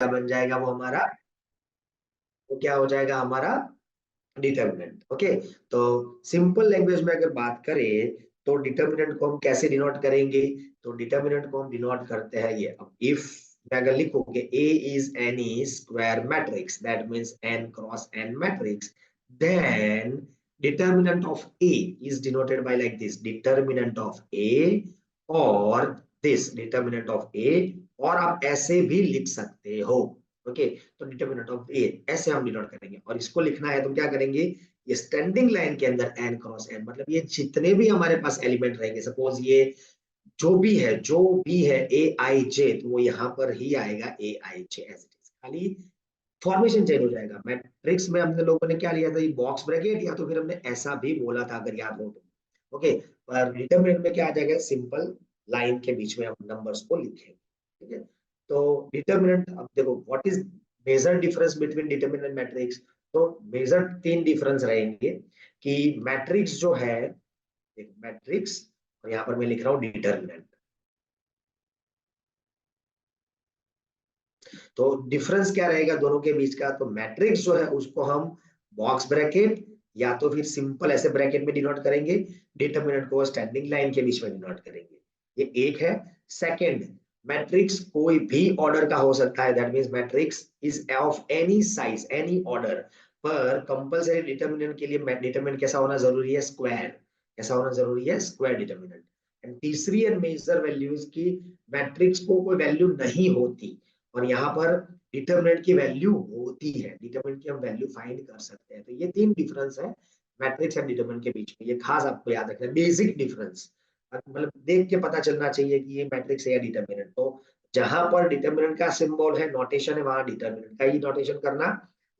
बन जाएगा वो हमारा, वो क्या हो जाएगा हमारा डिटर्मिनेंट। ओके, तो सिंपल लैंग्वेज में अगर बात करें तो डिटर्मिनेंट को हम कैसे डिनोट करेंगे, तो डिटर्मिनेंट को हम डिनोट करते हैं ये, अब इफ मैं अगर लिखूंगे A is any square matrix, that means n cross n matrix, then determinant of A is denoted by like this, determinant of A or this determinant of A, और आप ऐसे भी लिख सकते हो। ओके, तो डिटर्मिनेंट ऑफ ए ऐसे हम डिनोट करेंगे, और इसको लिखना है तो क्या करेंगे, ये स्टैंडिंग लाइन के अंदर n क्रॉस n, मतलब ये जितने भी हमारे पास एलिमेंट रहेंगे, सपोज ये जो भी है ए आई जे, तो वो यहाँ पर ही आएगा ए I J as it is, खाली फॉर्मेशन चेंज हो जाएगा। मैट्रिक्स में हमने लोगों ने क्या लिया था, ये बॉक्स ब्रैकेट, या तो फिर हमने ऐसा भी बोला था अगर याद हो तो। ओके, पर डिटरमिनेंट में क्या आ जाएगा, सिंपल लाइन के बीच में हम नंबर्स को लिखेंगे। ठीक है, तो डिटरमिनेंट, अब देखो what is major difference between determinant and matrix, तो मेजर तीन डिफरेंस रहेंगे कि मैट्रिक्स जो है, मैट्रिक्स, और यहाँ पर मैं लिख रहा हूँ डिटरमिनेंट, तो डिफरेंस क्या रहेगा दोनों के बीच का, तो मैट्रिक्स जो है उसको हम बॉक्स ब्रैकेट या तो फिर सिंपल ऐसे ब्रैकेट में डिनोट करेंगे, डिटरमिनेंट को स्टैंडिंग लाइन के बीच में डिनोट करेंगे, ये एक है। सेकंड, मैट्रिक्स कोई भी ऑर्डर का हो सकता है, that means matrix is of any size any order, पर कंपलसरी डिटरमिनेंट के लिए डिटरमिनेंट कैसा होना जरूरी है, स्क्वायर, कैसा होना जरूरी है, स्क्वायर डिटरमिनेंट। एंड तीसरी एंड मेजर वैल्यूज की मैट्रिक्स को कोई वैल्यू नहीं होती, और यहाँ पर डिटरमिनेंट की वैल्यू होती है, डिटरमिनेंट की हम वैल्यू फाइंड कर सकते हैं। तो ये तीन डिफरेंस है मैट्रिक्स एंड डिटरमिनेंट के बीच में, ये खास आपको याद रखना है, बेसिक डिफरेंस, मतलब देख के पता चलना चाहिए कि ये मैट्रिक्स है या डिटरमिनेंट। तो जहां पर डिटरमिनेंट का सिंबल है, नोटेशन है, वहां डिटरमिनेंट का ही नोटेशन करना,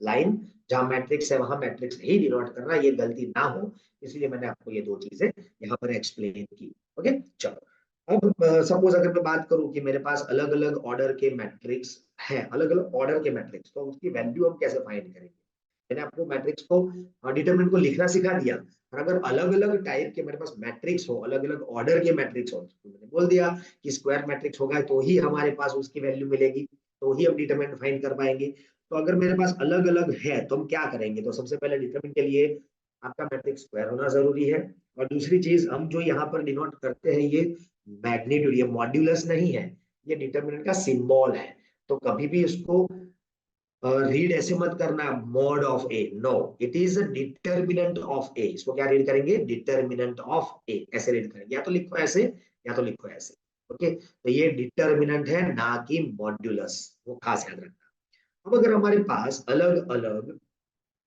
लाइन, जहां मैट्रिक्स है वहां मैट्रिक्स ही डिनोट करना, ये गलती ना हो, इसलिए मैंने आपको ये दो चीजें यहाँ पर एक्सप्लेन की। ओके, चलो, अब सपोज अगर मैं बात करूं कि मेरे पास अलग अलग ऑर्डर के मैट्रिक्स है, अलग अलग ऑर्डर के मैट्रिक्स, तो उसकी वैल्यू हम कैसे फाइंड करेंगे। मैंने आपको मैट्रिक्स को, डिटरमिनेंट को लिखना सिखा दिया, और अगर अलग अलग टाइप के मेरे पास मैट्रिक्स हो, अलग अलग ऑर्डर के मैट्रिक्स हो, तो मैंने बोल दिया कि स्क्वायर मैट्रिक्स होगा तो ही हमारे पास उसकी वैल्यू मिलेगी, तो ही हम डिटरमिनेंट फाइंड कर पाएंगे। तो अगर मेरे पास अलग अलग है तो हम क्या करेंगे, तो सबसे पहले डिटरमिनेंट के लिए आपका मैट्रिक्स स्क्वायर होना जरूरी है, और दूसरी चीज हम जो यहाँ पर डिनोट करते हैं ये मैग्नीट्यूड, ये मॉड्यूलस नहीं है, ये डिटरमिनेंट का सिंबल है। तो कभी भी इसको रीड ऐसे मत करना mod of A, no, it is a determinant of A, इसको क्या रीड करेंगे, डिटरमिनेंट ऑफ ए, ऐसे रीड करेंगे, या तो लिखो ऐसे या तो लिखो ऐसे। ओके, तो ये डिटरमिनेंट है ना कि मॉड्यूलस, वो खास याद रखना। अब अगर हमारे पास अलग अलग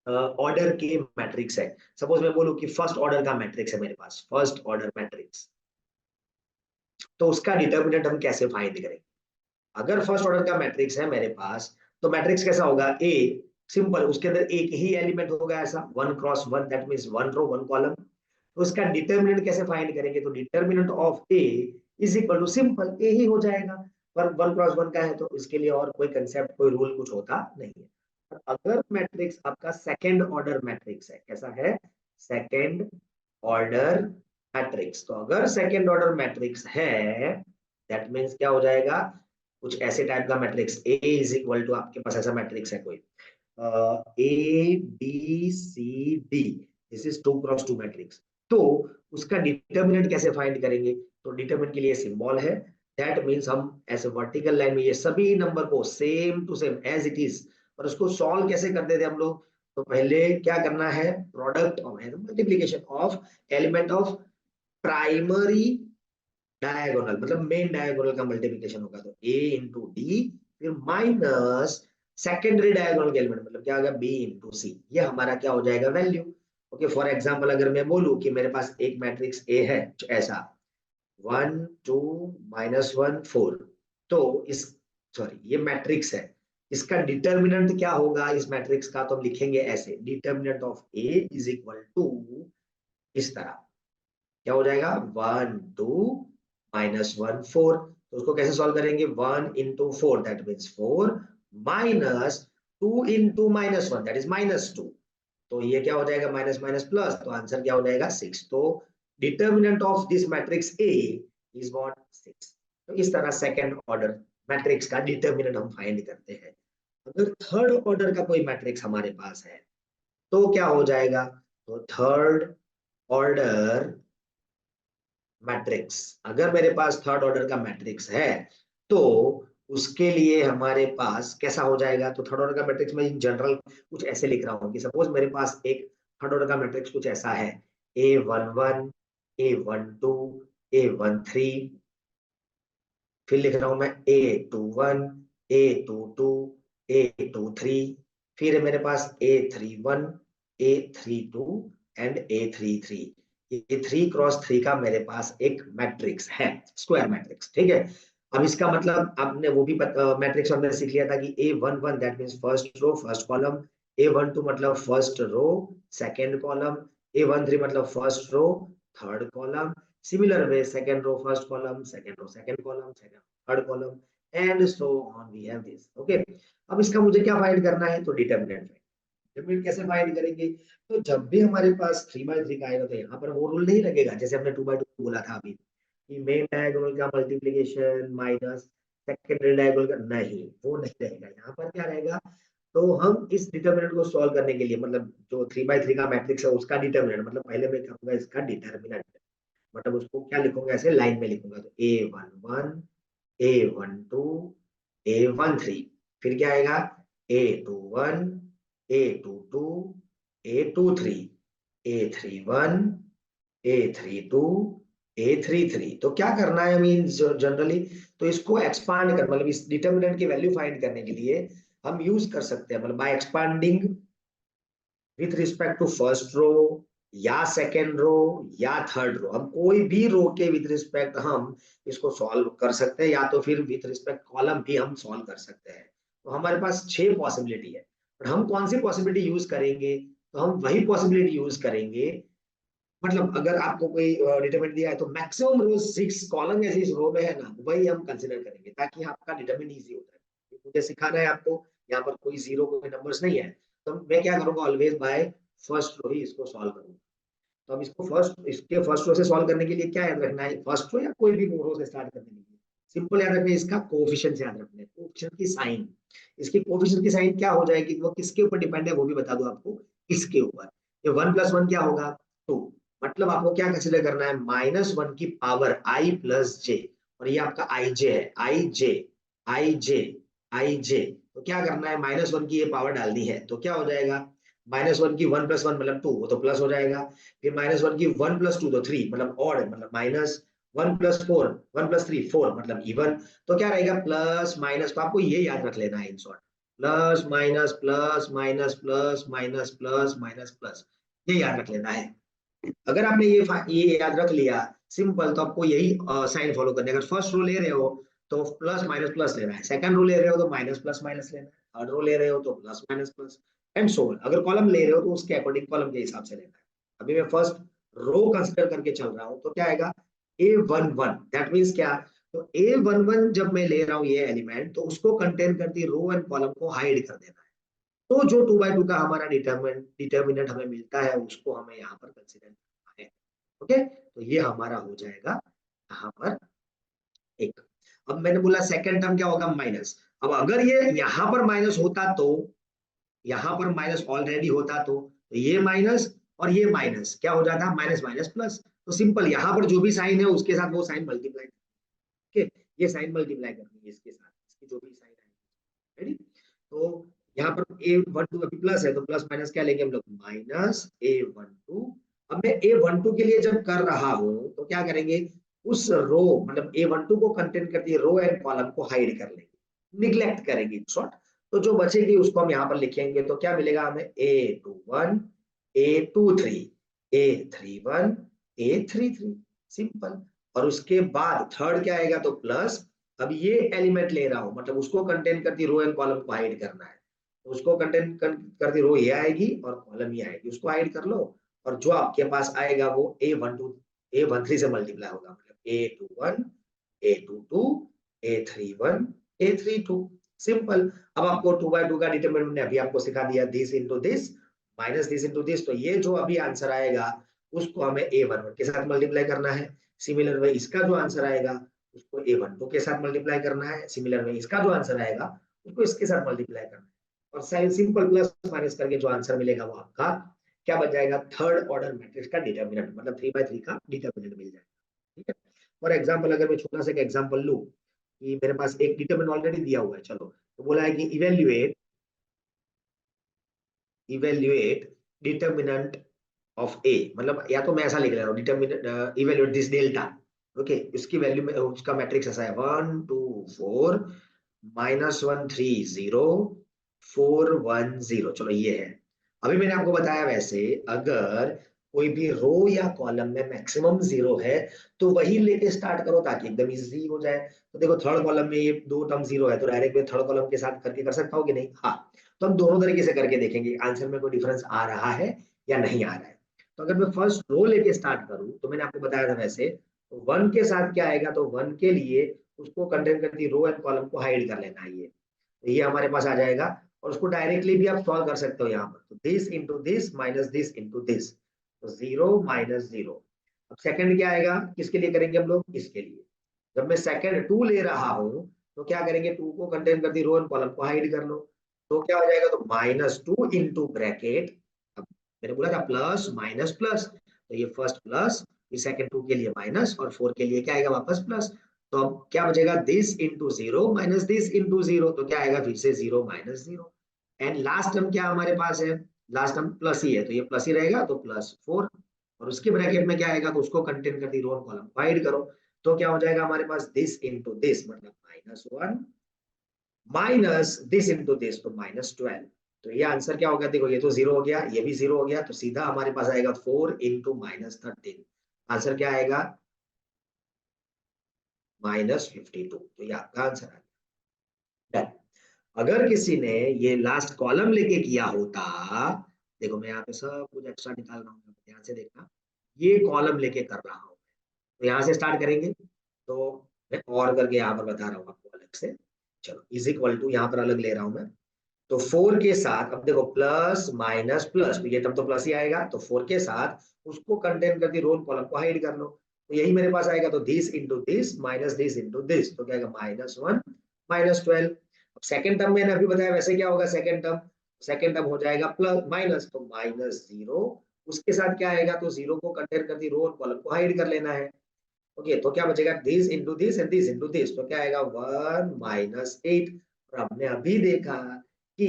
ऑर्डर के मैट्रिक्स है, सपोज मैं बोलूं कि फर्स्ट ऑर्डर का मैट्रिक्स है मेरे पास, फर्स्ट ऑर्डर मैट्रिक्स, तो उसका डिटरमिनेंट हम कैसे फाइंड करेंगे। अगर फर्स्ट ऑर्डर का मैट्रिक्स है मेरे पास, तो मैट्रिक्स कैसा होगा, ए, सिंपल, उसके अंदर एक ही एलिमेंट होगा, ऐसा 1 cross 1, that means 1 row 1 column. तो उसका डिटरमिनेंट कैसे फाइंड करेंगे, तो determinant of A is equal to simple A ही हो जाएगा, पर 1 क्रॉस 1 का है तो इसके लिए और कोई कंसेप्ट, कोई रूल कुछ होता नहीं है। पर अगर मैट्रिक्स आपका सेकंड ऑर्डर मैट्रिक्स है, कैसा है, सेकंड ऑर्डर मैट्रिक्स, तो अगर सेकंड ऑर्डर मैट्रिक्स है, दैट मींस क्या हो जाएगा, कुछ ऐसे टाइप का matrix, A is equal to, आपके पास ऐसा मैट्रिक्स है कोई A B C D, this is 2 cross 2 matrix, तो उसका डिटरमिनेंट कैसे फाइंड करेंगे, तो डिटरमिनेंट के लिए सिंबल है, दैट मींस हम ऐसे वर्टिकल लाइन में ये सभी नंबर को same to same as it is, और उसको सॉल्व कैसे करते थे हम लोग, तो पहले क्या करना है, product of multiplication of element of primary diagonal, मतलब मेन डायगोनल का मल्टीप्लिकेशन होगा, तो a इंटू डी, फिर माइनस सेकेंडरी डायगोनल के एलिमेंट, मतलब क्या होगा, b इंटू सी, ये हमारा क्या हो जाएगा, वैल्यू। ओके, फॉर एग्जांपल अगर मैं बोलूं कि मेरे पास एक मैट्रिक्स a है ऐसा 1 2 -1 4, तो इस, सॉरी ये मैट्रिक्स है, इसका डिटरमिनेंट क्या होगा इस मैट्रिक्स का, तो हम लिखेंगे ऐसे, determinant of a is equal to, इस तरह क्या हो जाएगा, 1 2 -1 4, तो उसको कैसे सॉल्व करेंगे, 1 into 4 that means 4, minus 2 into -1 that is -2, तो ये क्या हो जाएगा, माइनस माइनस प्लस, तो आंसर क्या हो जाएगा 6। तो determinant of this matrix A is what, 6। तो इस तरह सेकंड ऑर्डर मैट्रिक्स का डिटर्मिनेंट हम फाइंड करते हैं। अगर थर्ड ऑर्डर का कोई मैट्रिक्स हमारे पास है तो क्या हो जाएगा, तो थर्ड ऑर्डर मैट्रिक्स, अगर मेरे पास थर्ड ऑर्डर का मैट्रिक्स है तो उसके लिए हमारे पास कैसा हो जाएगा, तो थर्ड ऑर्डर का मैट्रिक्स में इन जनरल कुछ ऐसे लिख रहा हूँ कि सपोज मेरे पास एक थर्ड ऑर्डर का मैट्रिक्स कुछ ऐसा है, A11, A12, A13, फिर लिख रहा हूं मैं A21, A22, A23, फिर है मेरे पास A31, A32 एंड A33। ये 3x3 का मेरे पास एक मैट्रिक्स है, स्क्वायर मैट्रिक्स, ठीक है। अब इसका मतलब आपने वो भी मैट्रिक्स हमने सीख लिया था कि A11 that means first row first column, A12 मतलब first row second column, A13 मतलब first row third column, similar way second row first column, second row second column, second third column and so on we have this, okay। अब इसका मुझे क्या find करना है, तो determinant. Determinant कैसे find करेंगे, तो जब भी हमारे पास 3/3 का आएगा तो यहाँ पर वो रूल नहीं लगेगा जैसे हमने 2/2 बोला था अभी कि मेन डायगोनल का मल्टीप्लिकेशन माइनस सेकेंडरी डायगोनल का, नहीं वो नहीं रहेगा। यहाँ पर क्या रहेगा, तो हम इस डिटरमिनेंट को सॉल्व करने के लिए मतलब जो 3/3 का मैट्रिक्स है उसका डिटरमिनेंट, मतलब पहले मैं करूंगा इसका डिटरमिनेंट, मतलब उसको क्या लिखूंगा, ऐसे लाइन में लिखूंगा, तो A11, A12, A13, फिर क्या आएगा A21, A22, A23, A31, A32, A33। तो क्या करना है मीन जनरली, तो इसको एक्सपांड कर मतलब इस डिटरमिनेंट की वैल्यू फाइंड करने के लिए हम यूज कर सकते हैं, मतलब by expanding with respect to first row या सेकेंड रो या थर्ड रो, हम कोई भी रो के विथ रिस्पेक्ट हम इसको सॉल्व कर सकते हैं, या तो फिर विथ रिस्पेक्ट कॉलम भी हम सॉल्व कर सकते हैं। तो हमारे पास 6 पॉसिबिलिटी है, और हम कौन सी पॉसिबिलिटी यूज करेंगे, तो हम वही पॉसिबिलिटी यूज करेंगे, मतलब अगर आपको कोई डिटरमिनेंट दिया है तो मैक्सिमम रो 6 कॉलम ऐसी इस रो में है ना, वही हम कंसीडर करेंगे ताकि आपका डिटरमिन इजी होता है। मुझे सिखाना है आपको, यहाँ पर कोई जीरो कोई नंबर्स नहीं है, तो मैं क्या करूंगा ऑलवेज बाय फर्स्ट रो ही इसको सॉल्व करूंगा। तो अब इसको फर्स्ट इसके फर्स्ट रो से सॉल्व करने के लिए क्या याद रखना है, फर्स्ट रो या कोई भी रो से स्टार्ट करने के लिए सिंपल याद रखना है, इसका कोएफिशिएंट याद रखना है, कोएफिशिएंट की साइन। इसकी कोएफिशिएंट की साइन क्या हो जाएगी, वो किसके ऊपर डिपेंड है वो भी बता दूं आपको, इसके ऊपर। ये 1 + 1 क्या होगा 2, मतलब आपको क्या कंसीडर करना है -1 की पावर i + j, और ये आपका आई जे है, आई जे आई जे आई जे। तो क्या करना है -1 की ये पावर डालनी है, तो क्या हो जाएगा -1 की 1 + 1 मतलब 2, वो तो प्लस हो जाएगा। फिर -1 की 1 + 2 तो 3 मतलब ऑड, मतलब -1 + 4 1 + 3 4 मतलब इवन। तो क्या रहेगा प्लस माइनस, तो आपको ये याद रख लेना है in short, plus minus plus minus plus minus plus minus plus, ये याद रख लेना है। अगर आपने ये याद रख लिया सिंपल, तो आपको यही साइन फॉलो करना है। अगर फर्स्ट रो ले रहे हो तो प्लस माइनस प्लस लेना है, सेकंड रो ले रहे हो तो माइनस प्लस माइनस लेना है, थर्ड रो ले रहे हो तो plus minus plus and so on. अगर कॉलम ले रहे हो तो उसके अकॉर्डिंग कॉलम के हिसाब से लेना है। अभी मैं फर्स्ट रो कंसिडर करके चल रहा हूँ, तो क्या आएगा A11, दैट मीन्स क्या, तो A11 जब मैं ले रहा हूँ ये एलिमेंट, तो उसको कंटेन करती रो एंड कॉलम को हाइड कर देना है। तो जो 2/2 का हमारा डिटर्मिनेंट हमें मिलता है उसको हमें यहाँ पर कंसिडर करना है, ओके। तो ये हमारा हो जाएगा यहाँ पर एक। अब मैंने बोला सेकंड टर्म क्या होगा माइनस, अब अगर ये यहाँ पर माइनस होता तो, यहाँ पर माइनस ऑलरेडी होता तो ये माइनस और ये माइनस क्या हो जाता माइनस माइनस प्लस। तो सिंपल यहाँ पर जो भी साइन है उसके साथ वो साइन मल्टीप्लाई, ओके, ये साइन मल्टीप्लाई करनी है इसके साथ, इसकी जो भी साइन है, रेडी। तो यहाँ पर A12 अभी प्लस है तो प्लस माइनस क्या लेंगे हम लोग माइनस A12। अब मैं A12 के लिए जब कर रहा हूं तो क्या करेंगे, उस रो मतलब A12 को कंटेन करती है रो एंड कॉलम को हाइड कर लेंगे, निग्लेक्ट करेंगे इन शॉर्ट। तो जो बचेगी उसको हम यहाँ पर लिखेंगे, तो क्या मिलेगा हमें A21, A23, A31, A33, simple. और उसके बाद थर्ड क्या आएगा, तो प्लस, अब ये एलिमेंट ले रहा हूं मतलब उसको कंटेन करती रो एंड कॉलम को हाइड करना है, तो उसको कंटेन करती रो ये आएगी और कॉलम ये आएगी, उसको हाइड कर लो। और जो आपके पास आएगा वो A13 से मल्टीप्लाई होगा, मतलब A21, A22, A31, A32, simple. अब आपको 2/2 का डिटरमिनेंट ने अभी आपको सिखा दिया, this into this minus this into this, तो ये जो अभी आंसर आएगा उसको हमें A11 के साथ मल्टीप्लाई करना है। सिमिलर वे इसका जो आंसर आएगा उसको A12 के साथ मल्टीप्लाई करना है। सिमिलर वे इसका जो आंसर आएगा उसको इसके साथ मल्टीप्लाई करना है। और साइन सिंपल प्लस माइनस करके जो आंसर मिलेगा वो आपका क्या बन जाएगा, थर्ड ऑर्डर मैट्रिक्स का डिटर्मिनेंट, मतलब 3 by 3 का डिटर्मिनेंट मिल जाएगा। ठीक है। फॉर एग्जाम्पल अगर मैं छोटा सा एक एग्जाम्पल लूं कि मेरे पास एक डिटर्मिनेंट ऑलरेडी दिया हुआ है, चलो तो बोला है कि evaluate evaluate determinant of A, मतलब या तो मैं ऐसा लिख ले रहा हूँ determinant evaluate this delta. Okay, उसकी वैल्यू में उसका मैट्रिक्स ऐसा है 1 2 4 -1 3 0 4 1 0। चलो ये है। अभी मैंने आपको बताया वैसे अगर कोई भी रो या कॉलम में मैक्सिमम 0 है तो वही लेके स्टार्ट करो ताकि एकदम इजी हो जाए। तो देखो थर्ड कॉलम में ये 2 टर्म 0 है तो डायरेक्ट में थर्ड कॉलम के साथ करके कर सकता हो कि नहीं, हाँ। तो हम दोनों तरीके से करके देखेंगे आंसर में कोई डिफरेंस आ रहा है या नहीं आ रहा है। तो अगर मैं फर्स्ट रो लेके स्टार्ट करूं तो मैंने आपको बताया था वैसे, तो 1 के साथ क्या आएगा, तो 1 के लिए उसको कंटेन करती रो एंड कॉलम को हाइड कर लेना है ये हमारे पास आ जाएगा। और उसको डायरेक्टली भी आप सॉल्व कर सकते हो यहाँ पर, तो this into this minus this into this, तो 0 - 0। अब सेकंड क्या आएगा, किसके लिए करेंगे हम लोग, इसके लिए। जब मैं सेकंड 2 ले रहा हूं तो क्या करेंगे, 2 को कंटेन करती रो एंड कॉलम को हाइड कर लो, तो क्या हो जाएगा, तो -2 इंटू ब्रैकेट। अब मैंने बोला था प्लस माइनस प्लस, तो ये फर्स्ट प्लस, ये सेकंड 2 के लिए माइनस और 4 के लिए क्या आएगा वापस प्लस। तो अब क्या बचेगा, this into 0 minus this into 0, तो क्या आएगा फिर से 0 - 0। एंड लास्ट टर्म क्या हमारे पास है, लास्ट टर्म प्लस ही है तो ये प्लस ही रहेगा, तो +4। और उसके ब्रैकेट में क्या आएगा, तो उसको कंटेन करती रो कॉलम फाइंड करो। तो क्या हो जाएगा हमारे पास, दिस इंटू दिस मतलब -1 माइनस दिस इंटू दिस तो -12। तो ये आंसर क्या हो गया, देखो ये तो 0 हो गया, ये भी 0 हो गया, तो सीधा हमारे पास आएगा 4 इंटू -13। आंसर क्या आएगा, -52। तो ये आपका आंसर आ गया। अगर किसी ने ये लास्ट कॉलम लेके किया होता, देखो मैं यहाँ पे सब कुछ एक्स्ट्रा निकाल रहा हूँ, ध्यान से देखना, ये कॉलम लेके कर रहा हूँ, तो यहाँ से स्टार्ट करेंगे। तो मैं और करके यहाँ पर बता रहा हूँ आपको अलग से। चलो इज इक्वल टू यहाँ पर अलग ले रहा हूँ मैं। तो 4 के साथ अब देखो प्लस माइनस प्लस, तो ये टर्म तो प्लस ही आएगा, तो 4 के साथ उसको कंटेन करती रोल कॉलम को हाइड कर लो, तो यही मेरे पास आएगा, तो this into this minus this into this, तो क्या आएगा -1 -12। अब सेकंड टर्म मैंने अभी बताया वैसे क्या होगा, सेकंड टर्म हो जाएगा प्लस माइनस, तो -0, उसके साथ क्या आएगा, तो 0 को कंटेन करती रो और कॉलम को हाइड कर लेना है। ओके, तो क्या बचेगा, this into this and this into this, तो क्या आएगा 1 - 8। और हमने अभी देखा कि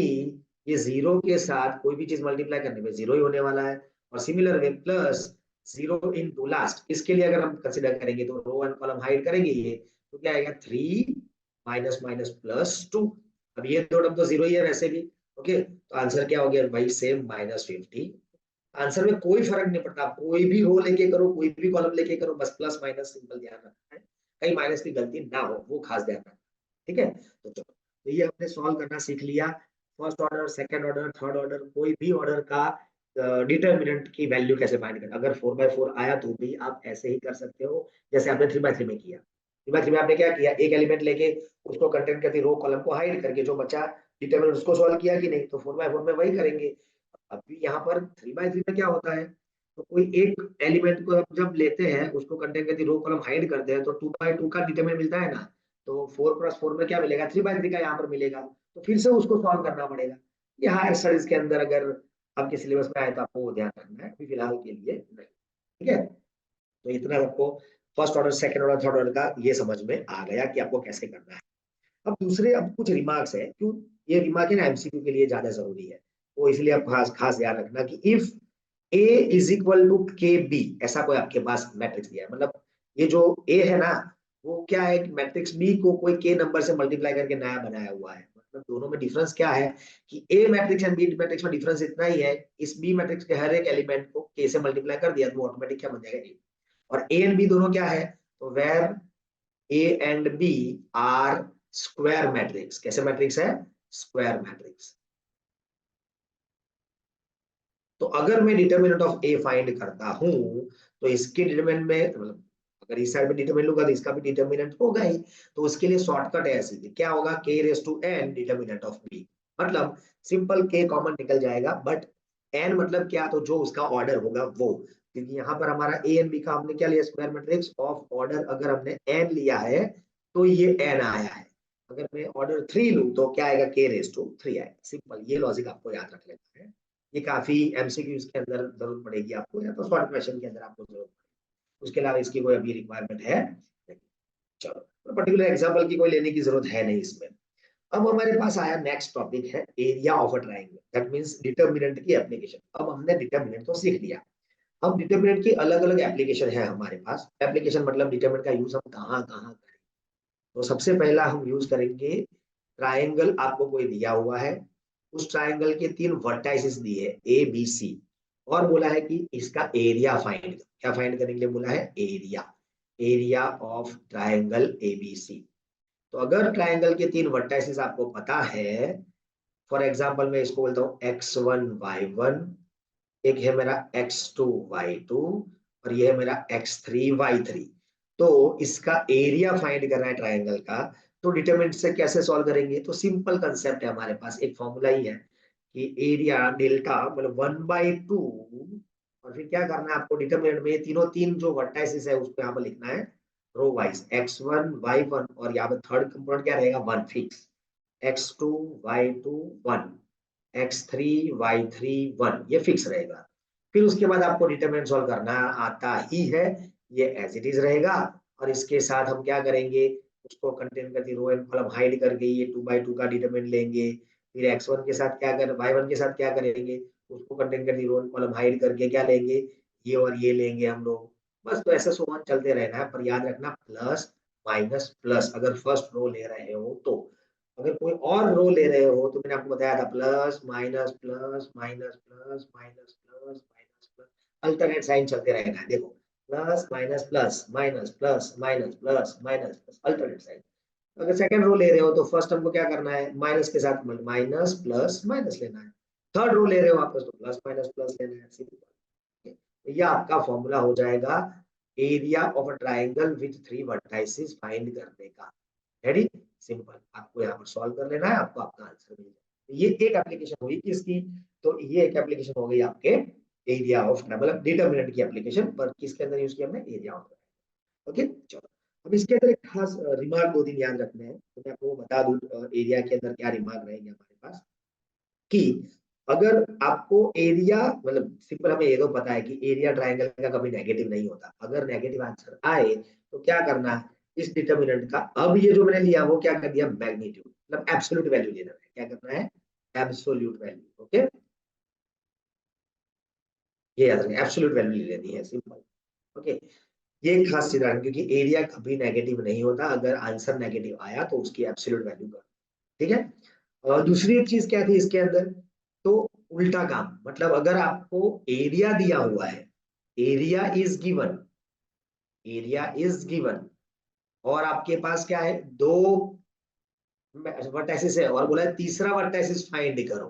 ये 0 के साथ कोई भी चीज मल्टीप्लाई करने में 0 ही होने वाला है। और similar way plus 0 into last, इसके लिए अगर हम कंसिडर करेंगे तो रो एंड कॉलम हाइड करेंगे ये, तो क्या आएगा 3 माइनस माइनस +2। अब ये दो टर्म तो 0 ही है वैसे भी। ओके, तो आंसर क्या हो गया भाई, सेम -50। आंसर में कोई फर्क नहीं पड़ता, कोई भी रो लेके करो, कोई भी कॉलम लेके करो, बस प्लस माइनस सिंपल ध्यान रखना है, कहीं माइनस की गलती ना हो, वो खास ध्यान रखना। ठीक है, तो चलो, तो ये हमने सॉल्व करना सीख लिया। First order, second order, third order, कोई भी ऑर्डर का डिटर्मिनेंट की वैल्यू कैसे फाइंड करना। अगर 4 by 4 आया तो भी आप ऐसे ही कर सकते हो जैसे आपने 3 by 3 में किया। 3 by 3 में आपने क्या किया, एक एलिमेंट लेके उसको कंटेंट करती रो कॉलम को हाइड करके जो बचा डिटर्मिनेंट उसको सॉल्व किया कि नहीं, तो 4 by 4 में वही करेंगे। अभी यहाँ पर 3 by 3 में क्या होता है, तो कोई एक एलिमेंट को हम जब लेते हैं उसको कंटेंट करती रो कॉलम हाइड करते हैं तो 2 by 2 का डिटरमिनेंट मिलता है ना, तो 4 + 4 में क्या मिलेगा, 3 by 3 का यहाँ पर मिलेगा, तो फिर से उसको सॉल्व करना पड़ेगा। ये हायर स्टडीज के अंदर अगर आपके सिलेबस में आए तो आपको वो ध्यान रखना है, अभी फिलहाल के लिए नहीं। ठीक है, तो इतना आपको first order, second order, third order का ये समझ में आ गया कि आपको कैसे करना है। अब दूसरे, अब कुछ रिमार्क्स है, क्यों ये रिमार्क है ना एमसीक्यू के लिए ज्यादा जरूरी है, तो इसलिए आप खास खास ध्यान रखना कि if A is equal to K B, ऐसा कोई आपके पास मैट्रिक्स दिया है, मतलब ये जो ए है ना, वो क्या है कि मैट्रिक्स बी को कोई के नंबर से मल्टीप्लाई करके नया बनाया हुआ है, मतलब दोनों में डिफरेंस क्या है कि ए मैट्रिक्स एंड बी मैट्रिक्स में डिफरेंस इतना ही है, इस बी मैट्रिक्स के हर एक एलिमेंट को के से मल्टीप्लाई कर दिया तो ऑटोमेटिक क्या बन जाएगा ए। और ए एंड बी दोनों क्या है, तो where A and B are square matrix, कैसे मैट्रिक्स है, स्क्वायर मैट्रिक्स। तो अगर मैं डिटरमिनेंट ऑफ ए फाइंड करता हूं तो इसके डिटरमिनेंट में, मतलब अगर इस साइड में डिटरमिनेंट लूंगा तो इसका भी डिटरमिनेंट होगा ही, तो उसके लिए शॉर्टकट है ऐसी, क्या होगा, k⁻n डिटरमिनेंट ऑफ b, मतलब सिंपल k कॉमन निकल जाएगा, बट n मतलब क्या, तो जो उसका ऑर्डर होगा वो, क्योंकि यहाँ पर हमारा a एंड b का हमने क्या लिया, स्क्वायर मैट्रिक्स ऑफ ऑर्डर, अगर हमने n लिया है तो ये n आया है। अगर मैं ऑर्डर 3 लूं तो क्या आएगा, k रेज टू 3 आएगा। सिंपल, ये लॉजिक आपको याद रख लेना है। ये काफी एमसीक्यूज के अंदर जरूरत पड़ेगी आपको, या तो शॉर्ट क्वेश्चन के अंदर आपको जरूरत पड़ेगी। उसके अलावा इसकी कोई अभी रिक्वायरमेंट है नहीं। चलो, तो पर्टिकुलर एग्जांपल की कोई लेने की जरूरत है नहीं इसमें। अब हमारे पास आया नेक्स्ट टॉपिक है area of a triangle, that means determinant की एप्लीकेशन। अब हमने डिटरमिनेंट तो सीख लिया, अब डिटरमिनेंट की अलग अलग एप्लीकेशन है हमारे पास। एप्लीकेशन मतलब डिटरमिनेंट का यूज हम कहाँ कहाँ करें। तो सबसे पहला हम यूज करेंगे, ट्रायंगल आपको कोई दिया हुआ है, उस ट्रायंगल के 3 वर्टाइसेस दिए है ए बी सी, और बोला है कि इसका एरिया फाइंड, क्या फाइंड करने के लिए बोला है, area, area of triangle ABC. तो अगर ट्रायंगल के 3 वर्टाइसेस आपको पता है, फॉर एग्जांपल मैं इसको बोलता हूँ x1 y1, एक है मेरा x2 y2, और ये है मेरा x3 y3। तो इसका एरिया फाइंड करना है ट्रायंगल का, तो डिटरमिनेंट से कैसे सॉल्व करेंगे, तो सिंपल कंसेप्ट है हमारे पास, एक फॉर्मूला ही है कि एरिया डेल्टा मतलब 1/2, और फिर क्या करना है आपको, डिटरमिनेंट में तीनों तीन जो वर्टाइसेस है उसको यहाँ पर लिखना है रो वाइज, x1 y1, और यहाँ पर थर्ड कंपोनेंट क्या रहेगा, 1 fix, x2 y2 1, x3 y3 1, ये फिक्स रहेगा। फिर उसके बाद आपको डिटरमिनेंट सॉल्व करना आता ही है, ये एज इट इज रहेगा। और इसके साथ हम क्या करेंगे, उसको कंटेन करके रो एंड कॉलम हाइड करके ये 2/2 का डिटरमिनेंट लेंगे। फिर x1 के साथ क्या कर, y1 के साथ क्या करेंगे, उसको कंटेन करके रो एंड कॉलम हाइड करके क्या लेंगे, ये और ये लेंगे हम लोग। बस तो ऐसे सो ऑन चलते रहना है, पर याद रखना प्लस माइनस प्लस, अगर फर्स्ट रो ले रहे हो तो। अगर कोई और रो ले रहे हो तो मैंने आपको बताया था plus minus plus minus plus minus plus minus plus, alternate sign चलते रहेगा। देखो, plus minus plus minus plus minus plus minus plus, alternate sign. अगर सेकंड रो ले रहे हो तो फर्स्ट हमको क्या करना है, माइनस के साथ माइनस प्लस माइनस लेना है। थर्ड रो ले रहे हो वापस तो प्लस माइनस प्लस लेना है, सिंपल। तो ये आपका फॉर्मूला हो जाएगा area of a triangle with 3 vertices find करने का। रेडी, सिंपल, आपको यहाँ पर सॉल्व कर लेना है, आपको आपका आंसर मिल जाएगा। ये एक एप्लीकेशन हुई किसकी, तो ये एक एप्लीकेशन हो गई आपके एरिया ऑफ, मतलब डिटरमिनेंट की एप्लीकेशन, पर किसके अंदर यूज किया हमने, एरिया ऑफ। ओके, चलो। अब इसके अंदर एक खास रिमार्क 2 दिन याद रखने हैं, तो मैं आपको बता दूं एरिया के अंदर क्या रिमार्क रहेंगे हमारे पास, कि अगर आपको एरिया, मतलब सिंपल हमें ये तो पता है कि एरिया ट्रायंगल का कभी नेगेटिव नहीं होता। अगर नेगेटिव आंसर आए तो क्या करना है, इस डिटरमिनेंट का, अब ये जो मैंने लिया वो क्या कर दिया, मैग्नीट्यूड, मतलब एब्सोल्यूट वैल्यू लेना है। क्या करना है, एब्सोल्यूट वैल्यू। ओके, ये याद रखना, एब्सोल्यूट वैल्यू ले लेनी है, सिंपल। ओके, ये एक खास चीज है, क्योंकि एरिया कभी नेगेटिव नहीं होता, अगर आंसर नेगेटिव आया तो उसकी एब्सोल्यूट वैल्यू कर, ठीक है। और दूसरी एक चीज क्या थी इसके अंदर, तो उल्टा काम, मतलब अगर आपको एरिया दिया हुआ है, area is given, area is given, और आपके पास क्या है, 2 वर्टाइसिस है, और बोला है तीसरा वर्टाइसिस फाइंड करो,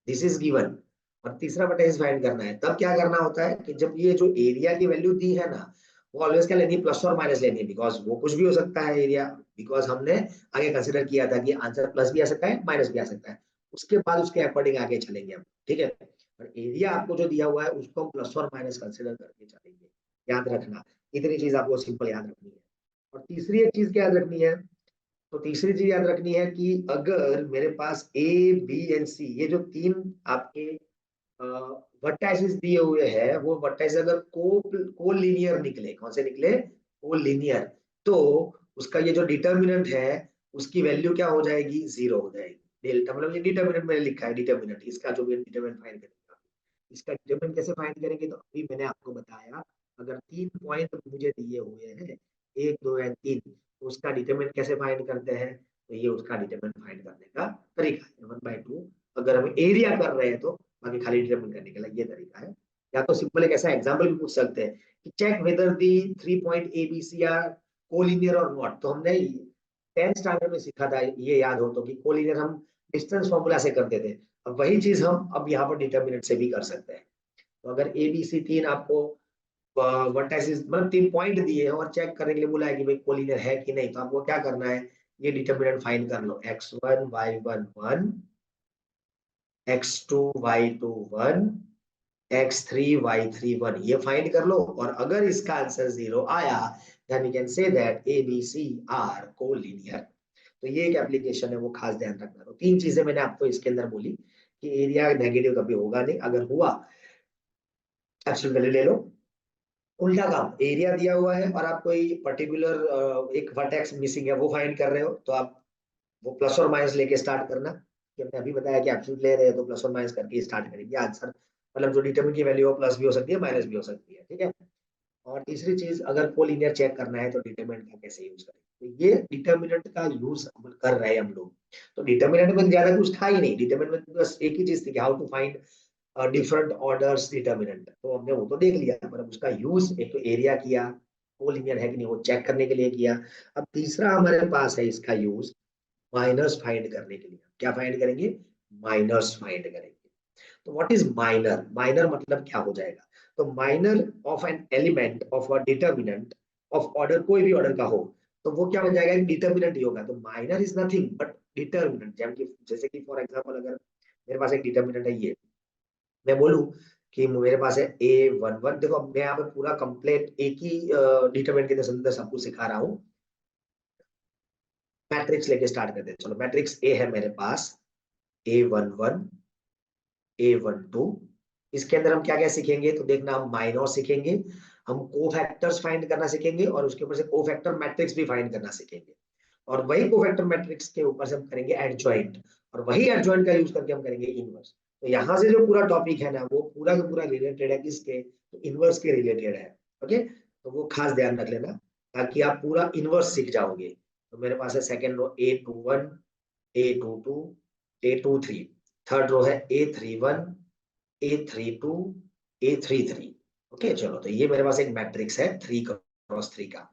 दिस इज गिवन, और तीसरा वर्टाइसिस फाइंड करना है, तब क्या करना होता है कि जब ये जो एरिया की वैल्यू दी है ना, वो ऑलवेज क्या लेनी है, प्लस और माइनस लेनी है, बिकॉज वो कुछ भी हो सकता है एरिया, बिकॉज हमने आगे कंसिडर किया था कि आंसर प्लस भी आ सकता है माइनस भी आ सकता है, उसके बाद उसके अकॉर्डिंग आगे चलेंगे हम, ठीक है। और एरिया आपको जो दिया हुआ है उसको हम प्लस और माइनस कंसिडर करके चलेंगे, याद रखना। इतनी चीज आपको सिंपल याद रखनी है। और तीसरी एक चीज क्या याद रखनी है, तो तीसरी चीज याद रखनी है कि अगर मेरे पास ए बी एंड सी, ये जो 3 आपके वर्टाइसेस दिए हुए हैं, वो वर्टाइस अगर को लीनियर निकले, कौन से निकले, को लीनियर, तो उसका ये जो डिटरमिनेंट है उसकी वैल्यू क्या हो जाएगी, 0 हो जाएगी। डेल्टा, मतलब ये डिटरमिनेंट मैंने लिखा है, डिटरमिनेंट इसका जो भी डिटरमिनेंट फाइंड करेंगे, इसका डिटरमिनेंट कैसे फाइंड करेंगे, तो अभी मैंने आपको बताया, अगर 3 पॉइंट मुझे दिए हुए हैं, 1 2 या 3, तो उसका डिटरमिनेंट कैसे फाइंड करते हैं, तो ये उसका डिटरमिनेंट फाइंड करने का तरीका है, 1/2। अगर हम एरिया कर रहे हैं तो बाकी खाली डिटरमिन करने के लिए ये तरीका है। या तो सिंपल एक ऐसा एग्जांपल भी पूछ सकते हैं कि check whether the 3 point ABC are collinear और नॉट, तो हमने 10th स्टैंडर्ड में सीखा था, ये याद हो तो, कि कोलिनियर हम डिस्टेंस फॉर्मूला से करते थे, अब वही चीज हम अब यहाँ पर डिटरमिनेंट से भी कर सकते हैं। तो अगर एबीसी 3 आपको वर्टाइसिस, मतलब 3 पॉइंट दिए हैं और चेक करने के लिए बोला है कि भाई कोलिनियर है कि नहीं, तो आपको क्या करना है, ये डिटरमिनेंट फाइंड कर लो, x1 y1 1, x2 y2 1, x3 y3 1, ये फाइंड कर लो, और अगर इसका आंसर 0 आया, then we can say that A B C are collinear। तो ये एक एप्लीकेशन है, वो खास ध्यान रखना। तो 3 चीजें मैंने आपको इसके अंदर बोली कि एरिया नेगेटिव कभी होगा नहीं, अगर हुआ एब्सोल्यूट वैल्यू ले लो। उल्टा काम, एरिया दिया हुआ है और आप कोई पर्टिकुलर एक वर्टेक्स मिसिंग है वो फाइंड कर रहे हो, तो आप वो प्लस और माइनस लेके स्टार्ट करना, कि हमने अभी बताया कि एब्सोल्यूट ले रहे हैं तो प्लस और माइनस करके स्टार्ट करेंगे आंसर। मतलब जो डिटरमिन की वैल्यू हो प्लस भी हो सकती है माइनस भी हो सकती है, ठीक है। और तीसरी चीज, अगर कोलिनियर चेक करना है तो डिटरमिनेंट का कैसे यूज करें, तो ये डिटरमिनेंट का यूज कर रहे हैं हम लोग। तो डिटरमिनेंट में ज्यादा कुछ था ही नहीं, डिटरमिनेंट में बस एक ही चीज थी कि how to find different orders determinant, तो हमने वो तो देख लिया, पर उसका यूज एक तो एरिया किया, कोलिनियर है कि नहीं वो चेक करने के लिए किया। अब तीसरा हमारे पास है इसका यूज माइनस फाइंड करने के लिए। क्या फाइंड करेंगे? माइनस फाइंड करेंगे। तो व्हाट इज माइनर? माइनर मतलब क्या हो जाएगा? तो minor of an element of a determinant of order, कोई भी ऑर्डर का हो, तो वो क्या बन जाएगा? डिटरमिनेंट ही होगा। तो minor is nothing but determinant. जैसे कि फॉर एग्जांपल अगर मेरे पास एक डिटरमिनेंट है ये, मैं बोलूं कि मेरे पास है A11, देखो अब मैं यहाँ पे पूरा कंप्लीट एक ही डिटरमिनेंट के अंदर सबको सिखा रहा हूँ। मैट्रिक्स लेके स्टार्ट करते हैं, चलो मैट्रिक्स ए है मेरे पास, A11, A12। इसके अंदर हम क्या क्या सीखेंगे? तो देखना, हम माइनर सीखेंगे, हम कोफैक्टर्स फाइंड करना सीखेंगे, और उसके ऊपर से कोफैक्टर मैट्रिक्स भी फाइंड करना सीखेंगे। और वही कोफैक्टर मैट्रिक्स के ऊपर से हम करेंगे एडजॉइंट, और वही एडजॉइंट का यूज करके हम करेंगे इनवर्स। तो यहाँ से जो पूरा टॉपिक है ना, वो पूरा का पूरा रिलेटेड है किसके? तो इनवर्स के रिलेटेड है। ओके, तो वो खास ध्यान रख लेना, ताकि आप पूरा इनवर्स सीख जाओगे। तो मेरे पास है second row A21, A22, A23। Third row है A31, A32, A33। ओके चलो, तो ये मेरे पास एक मैट्रिक्स है 3x3 का।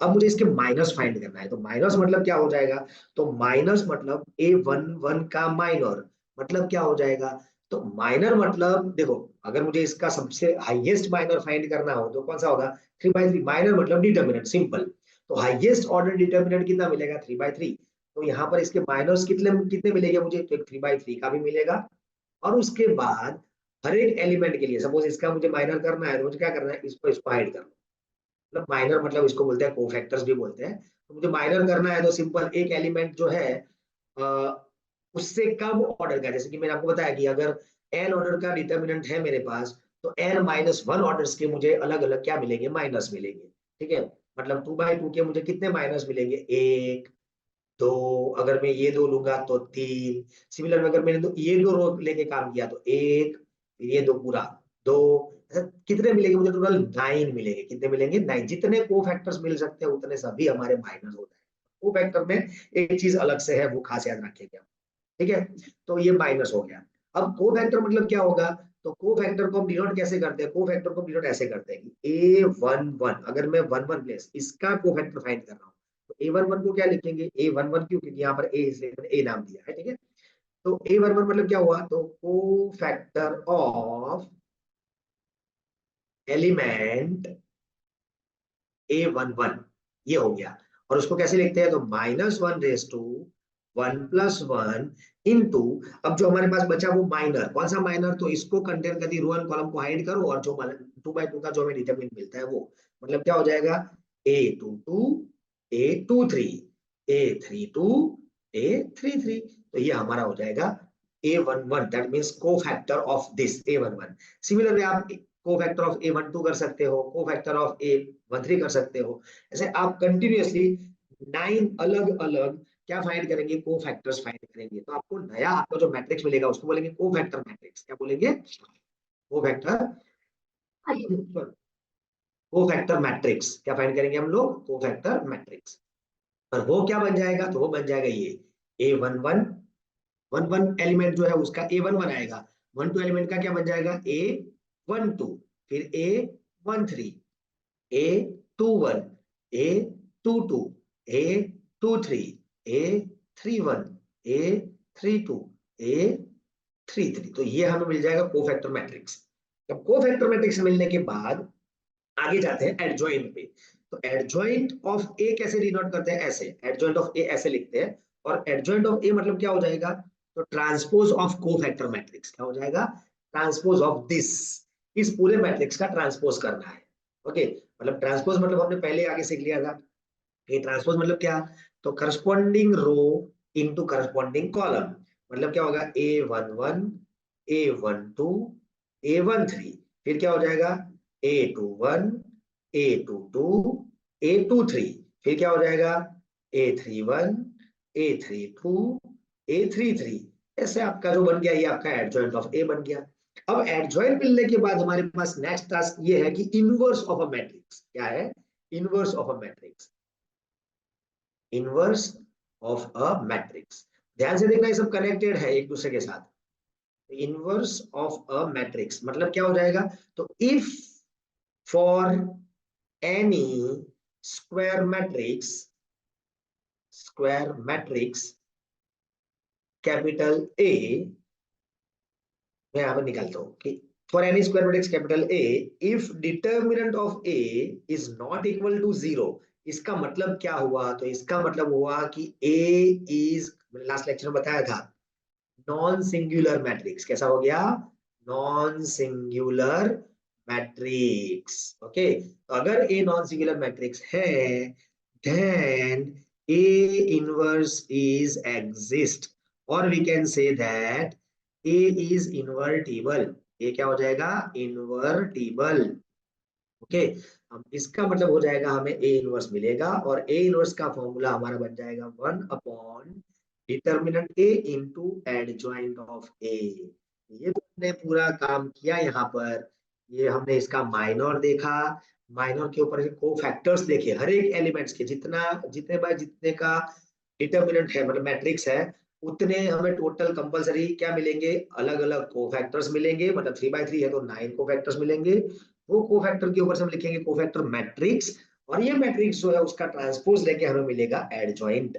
अब मुझे इसके माइनस फाइंड करना है, तो माइनस मतलब क्या हो जाएगा? तो माइनस मतलब A11 का माइनर, मतलब क्या हो जाएगा? तो माइनर मतलब देखो, अगर मुझे इसका सबसे हाईएस्ट माइनर फाइंड करना हो तो कौन सा होगा? 3/3। माइनर मतलब डिटर्मिनेंट, सिंपल। तो हाईएस्ट ऑर्डर डिटर्मिनेंट कितना मिलेगा? 3/3। तो यहाँ पर इसके माइनस कितने कितने मिलेंगे मुझे? तो 3/3 का भी मिलेगा। और उसके बाद हर एक एलिमेंट के लिए, सपोज इसका मुझे माइनर करना है, तो मुझे क्या करना है? इसको हाइड करना। मतलब माइनर मतलब इसको बोलते हैं, कोफैक्टर्स भी बोलते हैं। तो मुझे माइनर करना है तो सिंपल, एक एलिमेंट जो है उससे कम ऑर्डर का, जैसे कि मैंने आपको बताया कि अगर एन ऑर्डर का डिटर्मिनेंट है मेरे पास, तो n-1 ऑर्डर्स के मुझे अलग अलग क्या मिलेंगे? माइनस मिलेंगे। ठीक है, मतलब 2/2 के मुझे कितने माइनस मिलेंगे? 1, 2। अगर मैं ये दो लूंगा तो 3। सिमिलर में अगर मैंने ये दो रो लेके काम किया तो 1, ये दो पूरा 2। ऐसा कितने मिलेंगे मुझे? टोटल 9 मिलेंगे। कितने मिलेंगे? 9। जितने को फैक्टर्स मिल सकते हैं उतने सभी हमारे माइनस होते हैं। को फैक्टर में एक चीज अलग से है, वो खास याद रखिएगा। ठीक है, तो ये माइनस हो गया। अब को फैक्टर मतलब क्या होगा? तो को फैक्टर को हम डिनोट कैसे करते हैं? को फैक्टर को डिनोट ऐसे करते हैं कि A11, अगर मैं 11 प्लेस इसका को फैक्टर फाइंड कर रहा हूँ, तो A11 को क्या लिखेंगे? A11 क्यों? क्योंकि यहाँ पर ए नाम दिया है। ठीक है, तो A11 मतलब क्या हुआ? तो को फैक्टर ऑफ एलिमेंट A11, ये हो गया। और उसको कैसे लिखते हैं? तो -1/1 इंटू, अब जो हमारे पास बचा वो माइनर, कौन सा माइनर? तो इसको कंटेन कर दी, रो एंड कॉलम को हाइड करो, और जो 2/2 का जो हमें डिटरमिनेंट मिलता है वो, मतलब क्या हो जाएगा? A22, A23, A32, A33। तो ये हमारा हो जाएगा A11, दैट मीन्स को factor of this A11। Similarly आप को फैक्टर ऑफ A12 कर सकते हो, को फैक्टर ऑफ A13 कर सकते हो। ऐसे आप कंटिन्यूअसली 9 अलग अलग क्या फाइंड करेंगे? को फैक्टर्स फाइंड करेंगे। तो आपको नया आपका जो मैट्रिक्स मिलेगा उसको बोलेंगे को फैक्टर मैट्रिक्स। क्या बोलेंगे? को फैक्टर, को फैक्टर मैट्रिक्स। क्या फाइंड करेंगे हम लोग? को फैक्टर मैट्रिक्स। और वो क्या बन जाएगा? तो वो बन जाएगा ये A11, 1 एलिमेंट जो है उसका A11 आएगा, 1 2 एलिमेंट का क्या बन जाएगा? A12, फिर A13, A21, A22, A23, A31, A32, A33। तो ये हमें मिल जाएगा कोफैक्टर मैट्रिक्स। अब कोफैक्टर मैट्रिक्स मिलने के बाद आगे जाते हैं एडजॉइंट पे। तो एडजॉइंट ऑफ ए कैसे डिनोट करते हैं? ऐसे, एडजॉइंट ऑफ ए ऐसे लिखते हैं। और एडजॉइंट ऑफ ए मतलब क्या हो जाएगा? तो ट्रांसपोज ऑफ कोफैक्टर मैट्रिक्स। क्या हो जाएगा? ट्रांसपोज ऑफ दिस, इस पूरे मैट्रिक्स का ट्रांसपोज करना है। ओके, मतलब ट्रांसपोज मतलब हमने पहले आगे सीख लिया था। ये ट्रांसपोज मतलब क्या? तो करस्पॉन्डिंग रो इनटू करस्पॉन्डिंग कॉलम, मतलब क्या होगा, A11, A12, A13, फिर क्या हो जाएगा A21, A22, A23, फिर क्या हो जाएगा A31, A32, A33। ऐसे आपका जो बन गया ये आपका एडजॉइंट ऑफ ए बन गया। अब एडजॉइंट मिलने के बाद हमारे पास नेक्स्ट टास्क ये है कि इनवर्स ऑफ अ मैट्रिक्स क्या है, inverse of a matrix, inverse of a matrix. ध्यान से देखना ये सब कनेक्टेड है एक दूसरे के साथ। इनवर्स ऑफ अ मैट्रिक्स मतलब क्या हो जाएगा, तो if for any square matrix, square matrix capital A, मैं यहां पर निकालता हूं कि for any square matrix capital A, if determinant of A is not equal to zero. इसका मतलब क्या हुआ, तो इसका मतलब हुआ कि ए इज, मैंने लास्ट लेक्चर में बताया था, नॉन सिंगुलर मैट्रिक्स। कैसा हो गया, नॉन सिंगुलर मैट्रिक्स। ओके, तो अगर ए नॉन सिंगुलर मैट्रिक्स है then A inverse is exist, or we can say that A is invertible। ये क्या हो जाएगा, इनवर्टिबल। ओके, अब इसका मतलब हो जाएगा हमें ए इनवर्स मिलेगा, और ए इनवर्स का फॉर्मूला हमारा बन जाएगा 1 determinant A into adjoint of A. ये तो हमने पूरा काम किया यहाँ पर। ये हमने इसका माइनर देखा, माइनर के ऊपर को फैक्टर्स देखे, हर एक एलिमेंट्स के जितना, जितने बाय जितने का डिटर्मिनेंट है मतलब मैट्रिक्स है, उतने हमें टोटल कंपलसरी क्या मिलेंगे, अलग अलग कोफैक्टर्स मिलेंगे। मतलब 3 by 3 है तो 9 कोफैक्टर्स मिलेंगे। वो कोफैक्टर के ऊपर से हम लिखेंगे कोफैक्टर मैट्रिक्स, और ये मैट्रिक्स जो है उसका ट्रांसपोज लेके हमें मिलेगा एडजॉइंट।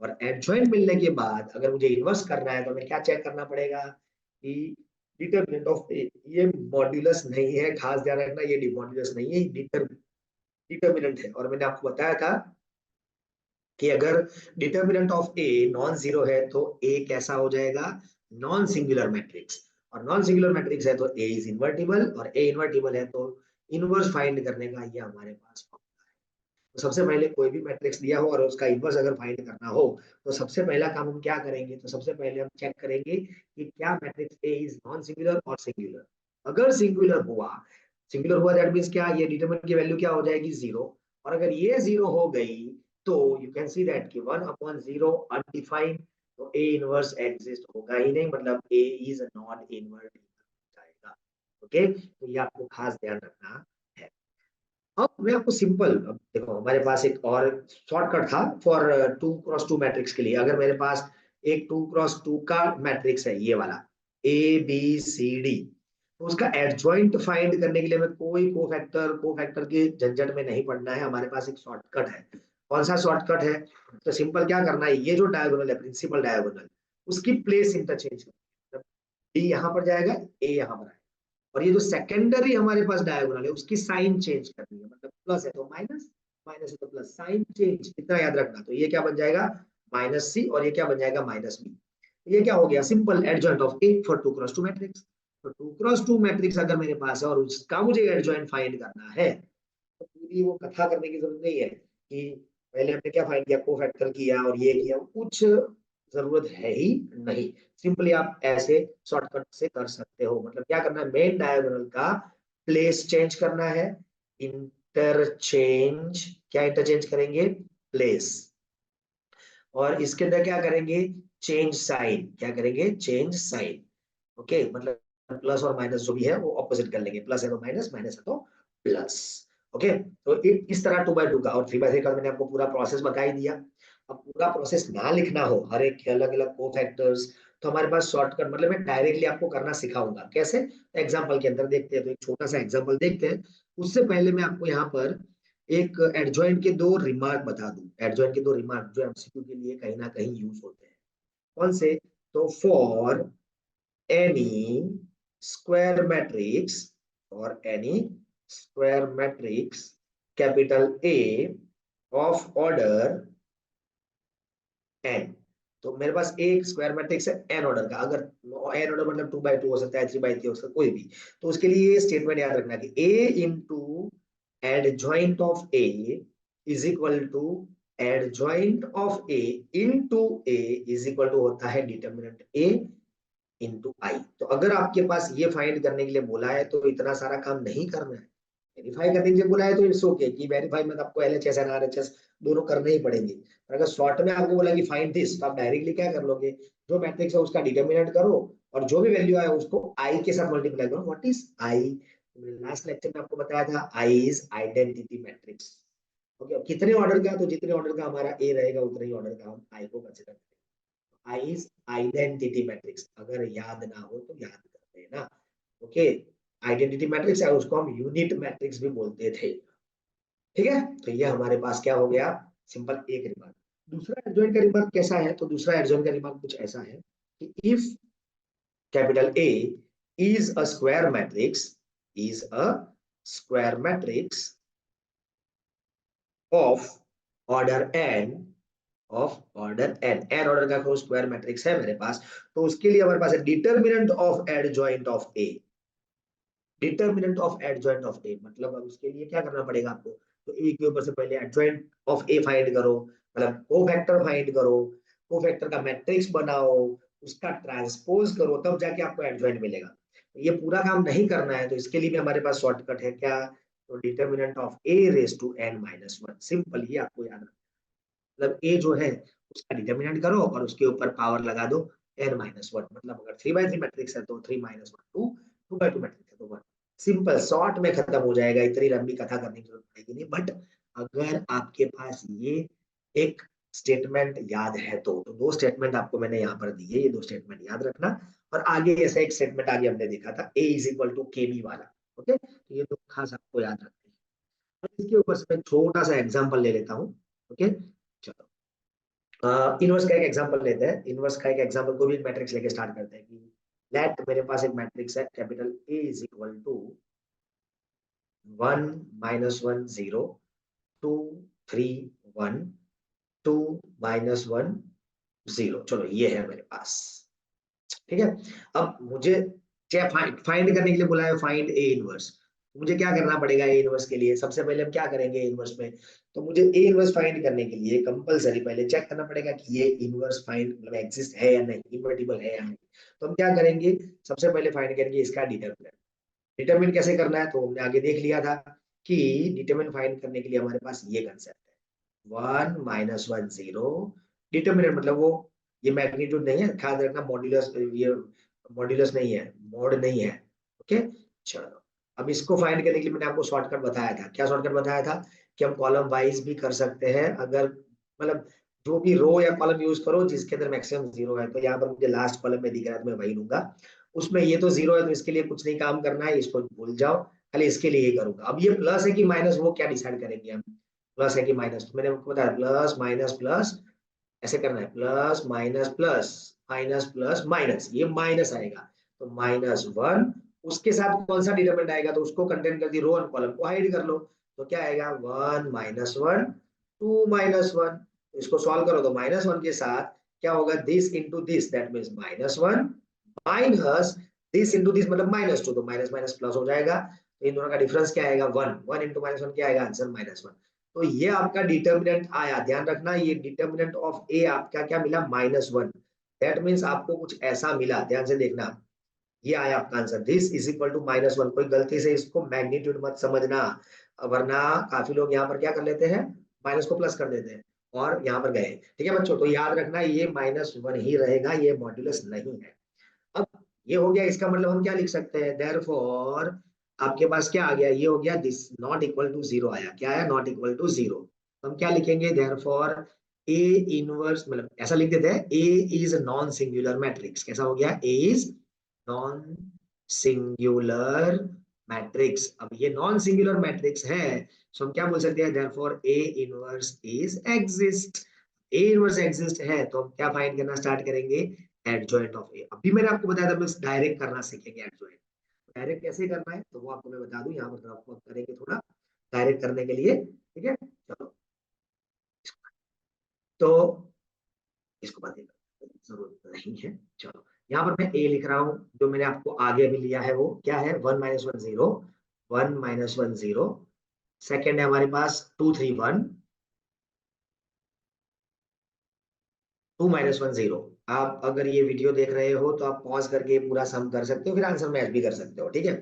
और एडजॉइंट मिलने के बाद अगर मुझे इन्वर्स करना है तो हमें क्या चेक करना पड़ेगा कि डिटरमिनेंट ऑफ ए, ये मॉड्यूलस नहीं है, खास ध्यान रखना, ये डिमॉड्यूलस नहीं है, डिटरमिनेंट है। और मैंने आपको बताया था कि अगर determinant of a non zero है तो ए कैसा हो जाएगा, नॉन सिंगुलर मैट्रिक्स। और नॉन सिंगुलर मैट्रिक्स है तो ए इज इन्वर्टिबल, और ए इन्वर्टिबल है तो इनवर्स फाइंड करने का ये हमारे पास फॉर्मूला है। तो सबसे पहले कोई भी मैट्रिक्स दिया हो और उसका इनवर्स अगर फाइंड करना हो, तो सबसे पहला काम हम क्या करेंगे, तो सबसे पहले हम चेक करेंगे कि क्या matrix A is non singular और सिंगुलर। अगर सिंगुलर हुआ दैट मींस क्या, ये डिटरमिनेंट की वैल्यू क्या हो जाएगी, जीरो। और अगर ये जीरो हो गई तो यू कैन सी दैट कि 1/0 अनडिफाइंड, तो ए इनवर्स एग्जिस्ट होगा ही नहीं, मतलब ए इज नॉन इनवर्टिबल जाएगा। ओके, तो ये आपको खास ध्यान रखना है। अब मैं आपको सिंपल, अब देखो हमारे पास एक और शॉर्टकट था फॉर 2x2 मैट्रिक्स के लिए। अगर मेरे पास एक 2x2 का मैट्रिक्स है ये वाला ABCD, तो उसका एडजॉइंट फाइंड करने के लिए हमें कोई कोफैक्टर के झंझट में नहीं पड़ना है। हमारे पास एक शॉर्टकट है। कौन सा शॉर्टकट है, तो सिंपल क्या करना है, ये जो डायगोनल है प्रिंसिपल डायगोनल, उसकी प्लेस इंटरचेंज करना है। डी यहाँ पर जाएगा, ए यहाँ पर आएगा, और ये जो सेकेंडरी हमारे पास डायगोनल है उसकी साइन चेंज करनी है। मतलब प्लस है तो माइनस, माइनस है तो प्लस, साइन चेंज इतना याद रखना। तो ये क्या बन जाएगा, -c, और ये क्या बन जाएगा, -b। ये क्या हो गया, simple adjoint of A for 2x2 matrix. तो 2x2 मैट्रिक्स अगर मेरे पास है और उसका मुझे एडजॉइंट फाइंड करना है, तो पूरी वो कथा करने की जरूरत नहीं है कि पहले हमने क्या फाइंड किया, कोफैक्टर किया और ये किया, कुछ जरूरत है ही नहीं। सिंपली आप ऐसे शॉर्टकट से कर सकते हो। मतलब क्या करना है, मेन डायगोनल का प्लेस चेंज करना है, इंटरचेंज, क्या इंटरचेंज करेंगे, प्लेस। और इसके अंदर क्या करेंगे, चेंज साइन, क्या करेंगे, चेंज साइन। ओके, मतलब प्लस और माइनस जो भी है वो ऑपोजिट कर लेंगे, प्लस है तो माइनस, माइनस है तो प्लस। ओके, तो इस तरह 2x2 का और 3x3 का मैंने आपको पूरा प्रोसेस बता ही दिया। अब पूरा प्रोसेस ना लिखना हो, हर एक के अलग अलग को फैक्टर्स, तो हमारे पास शॉर्टकट, मतलब मैं डायरेक्टली आपको करना सिखाऊंगा कैसे, एग्जांपल के अंदर देखते हैं। तो एक छोटा सा एग्जांपल देखते हैं। उससे पहले मैं आपको यहाँ पर एक एडजॉइंट के दो रिमार्क बता दूं, एडजॉइंट के दो रिमार्क जो एमसीक्यू के लिए कहीं ना कहीं यूज होते हैं। कौन से, तो for any square matrix, or any square matrix capital A of order n। तो मेरे पास एक स्क्वायर मैट्रिक्स है n ऑर्डर का। अगर n ऑर्डर मतलब 2x2 हो सकता है, 3x3 हो सकता है, कोई भी। तो उसके लिए ये स्टेटमेंट याद रखना कि a into adjoint of a is equal to adjoint of A into A is equal to होता है डिटरमिनेंट ए इनटू आई। तो अगर आपके पास ये फाइंड करने के लिए बोला है तो इतना सारा काम नहीं करना है। वेरीफाई करने के लिए बोला है तो इट्स ओके कि वेरीफाई में आपको एलएचएस एंड आरएचएस दोनों करने ही पड़ेंगे। पर अगर शॉर्ट में आपको बोला कि फाइंड दिस, तो आप डायरेक्टली क्या कर लोगे, जो मैट्रिक्स है उसका डिटरमिनेंट करो और जो भी वैल्यू आए उसको आई के साथ मल्टीप्लाई करो। What is I? Last lecture में आपको बताया था I is identity matrix. Okay, कितने ऑर्डर का? तो जितने ऑर्डर का हमारा ए रहेगा उतने ही ऑर्डर का हम आई को कंसीडर करेंगे। I is identity matrix. अगर याद ना हो तो याद कर लेना। ओके, आइडेंटिटी मैट्रिक्स है, उसको हम यूनिट मैट्रिक्स भी बोलते थे। ठीक है, तो ये हमारे पास क्या हो गया, सिंपल एक रिमार्क। दूसरा एडजॉइंट का रिमार्क कैसा है? तो दूसरा एडजॉइंट का रिमार्क कुछ ऐसा है कि if capital A is a square matrix, is a square matrix of order n, of order n, n order का कोई स्क्वायर मैट्रिक्स है मेरे पास, तो उसके लिए हमारे पास है determinant of adjoint of A. Determinant of adjoint of A मतलब अब उसके लिए क्या करना पड़ेगा आपको, तो ए के ऊपर से पहले एडजॉइंट ऑफ ए फाइंड करो, मतलब कोफैक्टर फाइंड करो, कोफैक्टर का मैट्रिक्स बनाओ, उसका ट्रांसपोज करो, तब जाके आपको एडजॉइंट मिलेगा। तो ये पूरा काम नहीं करना है तो इसके लिए भी हमारे पास शॉर्टकट है क्या, तो determinant of A raise to n minus one. Simple, ये आपको याद रखना, मतलब ए जो है उसका डिटरमिनेंट करो और उसके ऊपर पावर लगा दो एन माइनस वन। मतलब अगर 3/3 मैट्रिक्स है तो 3 माइनस वन, 2, 2/2 मैट्रिक्स है तो 1। सिंपल, शॉर्ट में खत्म हो जाएगा, इतनी लंबी कथा करने की जरूरत पड़ेगी नहीं। बट अगर आपके पास ये एक स्टेटमेंट याद है तो दो स्टेटमेंट आपको मैंने यहाँ पर दिए, ये दो स्टेटमेंट याद रखना। और आगे ऐसा एक स्टेटमेंट आगे हमने देखा था ए is equal to K B वाला। ओके, तो ये दो खास आपको याद रखते हैं। इसके ऊपर से मैं छोटा सा एग्जाम्पल ले लेता हूँ। ओके, चलो इनवर्स का एक एग्जांपल लेते हैं। इनवर्स का एक एग्जांपल को भी एक मैट्रिक्स लेके स्टार्ट करते हैं कि लेट मेरे पास एक मैट्रिक्स है capital A is equal to 1 -1 0 2 3 1 2 -1 0। चलो ये है मेरे पास। ठीक है, अब मुझे क्या फाइंड करने के लिए बोला है, फाइंड ए इनवर्स। मुझे क्या करना पड़ेगा ए इनवर्स के लिए? सबसे पहले हम क्या करेंगे इनवर्स में, तो मुझे ए इनवर्स फाइंड करने के लिए कंपलसरी पहले चेक करना पड़ेगा कि ये इनवर्स फाइंड मतलब एग्जिस्ट है या नहीं, इनवर्टिबल है या नहीं। तो हम क्या करेंगे, सबसे पहले फाइंड करेंगे इसका डिटरमिनेंट। डिटरमिन कैसे करना है तो हमने आगे देख लिया था कि डिटरमिन फाइंड करने के लिए हमारे पास ये कंसेप्ट है 1 -1 0। डिटरमिनेंट मतलब वो, ये मैग्नीट्यूड नहीं है, ख्याल रखना मॉड्यूलस, ये मॉड्यूलस नहीं है, मोड नहीं है। ओके, चलो अब इसको फाइंड करने के लिए मैंने आपको शॉर्टकट बताया था। क्या शॉर्टकट बताया था कि हम कॉलम वाइज भी कर सकते हैं, अगर मतलब जो भी रो या कॉलम यूज करो जिसके अंदर मैक्सिमम जीरो है। तो यहाँ पर मुझे लास्ट कॉलम में दिख रहा है तो मैं वही लूंगा। उसमें ये तो जीरो है तो इसके लिए कुछ नहीं काम करना है, इसको भूल जाओ, खाली इसके लिए ही करूंगा। अब ये प्लस है कि माइनस वो क्या डिसाइड करेंगे हम, प्लस है कि माइनस। तो मैंने आपको बताया प्लस माइनस प्लस ऐसे करना है, plus minus plus minus plus minus, ये माइनस आएगा तो -1। उसके साथ कौन सा डिटरमिनेंट आएगा तो उसको कंटेंट कर दी रो और कॉलम को हाइड कर लो। तो क्या आएगा 1 -1 2 -1। इसको सॉल्व करो तो -1 के साथ क्या होगा, this into this that means -1 minus this into this मतलब -2, तो माइनस माइनस प्लस हो जाएगा। तो इन दोनों का डिफरेंस क्या आएगा 1, 1 इंटू -1 क्या आएगा आंसर -1। तो ये आपका डिटर्मिनेंट आया, ध्यान रखना ये डिटर्मिनेंट ऑफ ए आपका क्या मिला -1। दैट मीन्स आपको कुछ ऐसा मिला, ध्यान से देखना, ये आया आपका answer this is equal to -1। कोई गलती से इसको मैग्नीट्यूड मत समझना, वरना काफी लोग यहाँ पर क्या कर लेते हैं, माइनस को प्लस कर देते हैं और यहाँ पर गए। ठीक है बच्चों, तो याद रखना ये -1 ही रहेगा, ये मॉड्यूलस नहीं है। अब ये हो गया, इसका मतलब हम क्या लिख सकते हैं, देयरफॉर आपके पास क्या आ गया, ये हो गया this not equal to zero आया, क्या आया नॉट इक्वल टू जीरो। हम क्या लिखेंगे, देयरफॉर ए इनवर्स, मतलब ऐसा लिख देते हैं ए इज नॉन सिंगुलर मैट्रिक्स। कैसा हो गया, ए इज नॉन सिंगुलर मैट्रिक्स। अब ये नॉन सिंगुलर मैट्रिक्स है तो हम क्या बोल सकते हैं, therefore A inverse is exist. A inverse exist है तो हम क्या फाइंड करना स्टार्ट करेंगे, एडजॉइंट ऑफ ए। अभी मैंने आपको बताया था बस डायरेक्ट करना सीखेंगे एडजॉइंट। डायरेक्ट कैसे करना है तो वो आपको मैं बता दूं, यहाँ पर आपको करेंगे थोड़ा डायरेक्ट करने के लिए। ठीक है, चलो तो इसको बात जरूरत नहीं है। चलो यहाँ पर मैं ए लिख रहा हूँ, जो मैंने आपको आगे भी लिया है वो क्या है 1 -1 0, 1 -1 0। सेकेंड है हमारे पास 2 3 1, 2 माइनस 1 0। आप अगर ये वीडियो देख रहे हो तो आप पॉज करके पूरा सम कर सकते हो, फिर आंसर मैच भी कर सकते हो, ठीक है।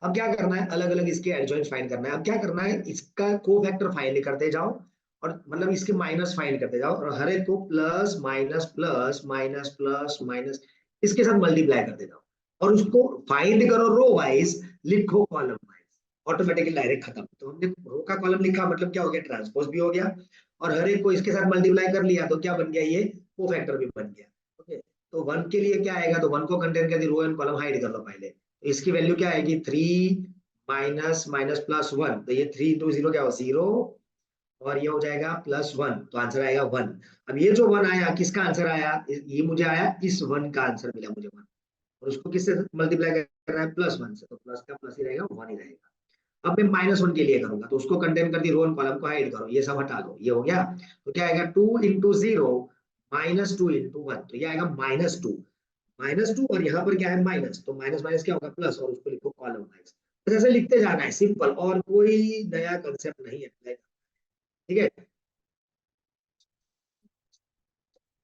अब क्या करना है, अलग अलग इसके एडजॉइंट फाइंड करना है। अब क्या करना है, इसका कोफैक्टर फाइंड करते जाओ और मतलब इसके माइनस फाइंड करते जाओ और हर एक को plus minus plus minus plus minus इसके साथ मल्टीप्लाई करते जाओ और उसको फाइंड करो रो वाइज, लिखो कॉलम वाइज, ऑटोमेटिकली डायरेक्ट खत्म। तो हमने रो का कॉलम लिखा मतलब क्या हो गया, ट्रांसपोज भी हो गया और हर एक को इसके साथ मल्टीप्लाई कर लिया तो क्या बन गया, ये कोफैक्टर भी बन गया। ओके, तो वन के लिए क्या आएगा, तो वन को कंटेन कर दी, रो एंड कॉलम हाइड कर लो पहले। तो इसकी वैल्यू क्या आएगी, 3 माइनस माइनस प्लस 1, तो ये 3 इंटू 0 क्या हो 0 और ये हो जाएगा प्लस 1, तो आंसर आएगा 1। अब ये जो 1 आया किसका आंसर आया, ये मुझे आया इस 1 का आंसर मिला मुझे 1 और उसको किससे मल्टीप्लाई कर रहा है प्लस 1 से, तो प्लस का प्लस ही रहेगा 1 ही रहेगा। अब मैं माइनस 1 के लिए करूंगा तो उसको कंटेन कर दी, रो एंड कॉलम को हाइड करो, ये सब हटा दो, ये हो गया। तो क्या आएगा 2 इंटू 0 माइनस 2 इंटू 1, तो ये आएगा -2 -2 और यहाँ पर क्या है माइनस, तो माइनस माइनस क्या होगा प्लस और उसको लिखो कॉलम वाइज। तो ऐसे लिखते जाना है, सिंपल, और कोई नया कंसेप्ट नहीं है, ठीक है।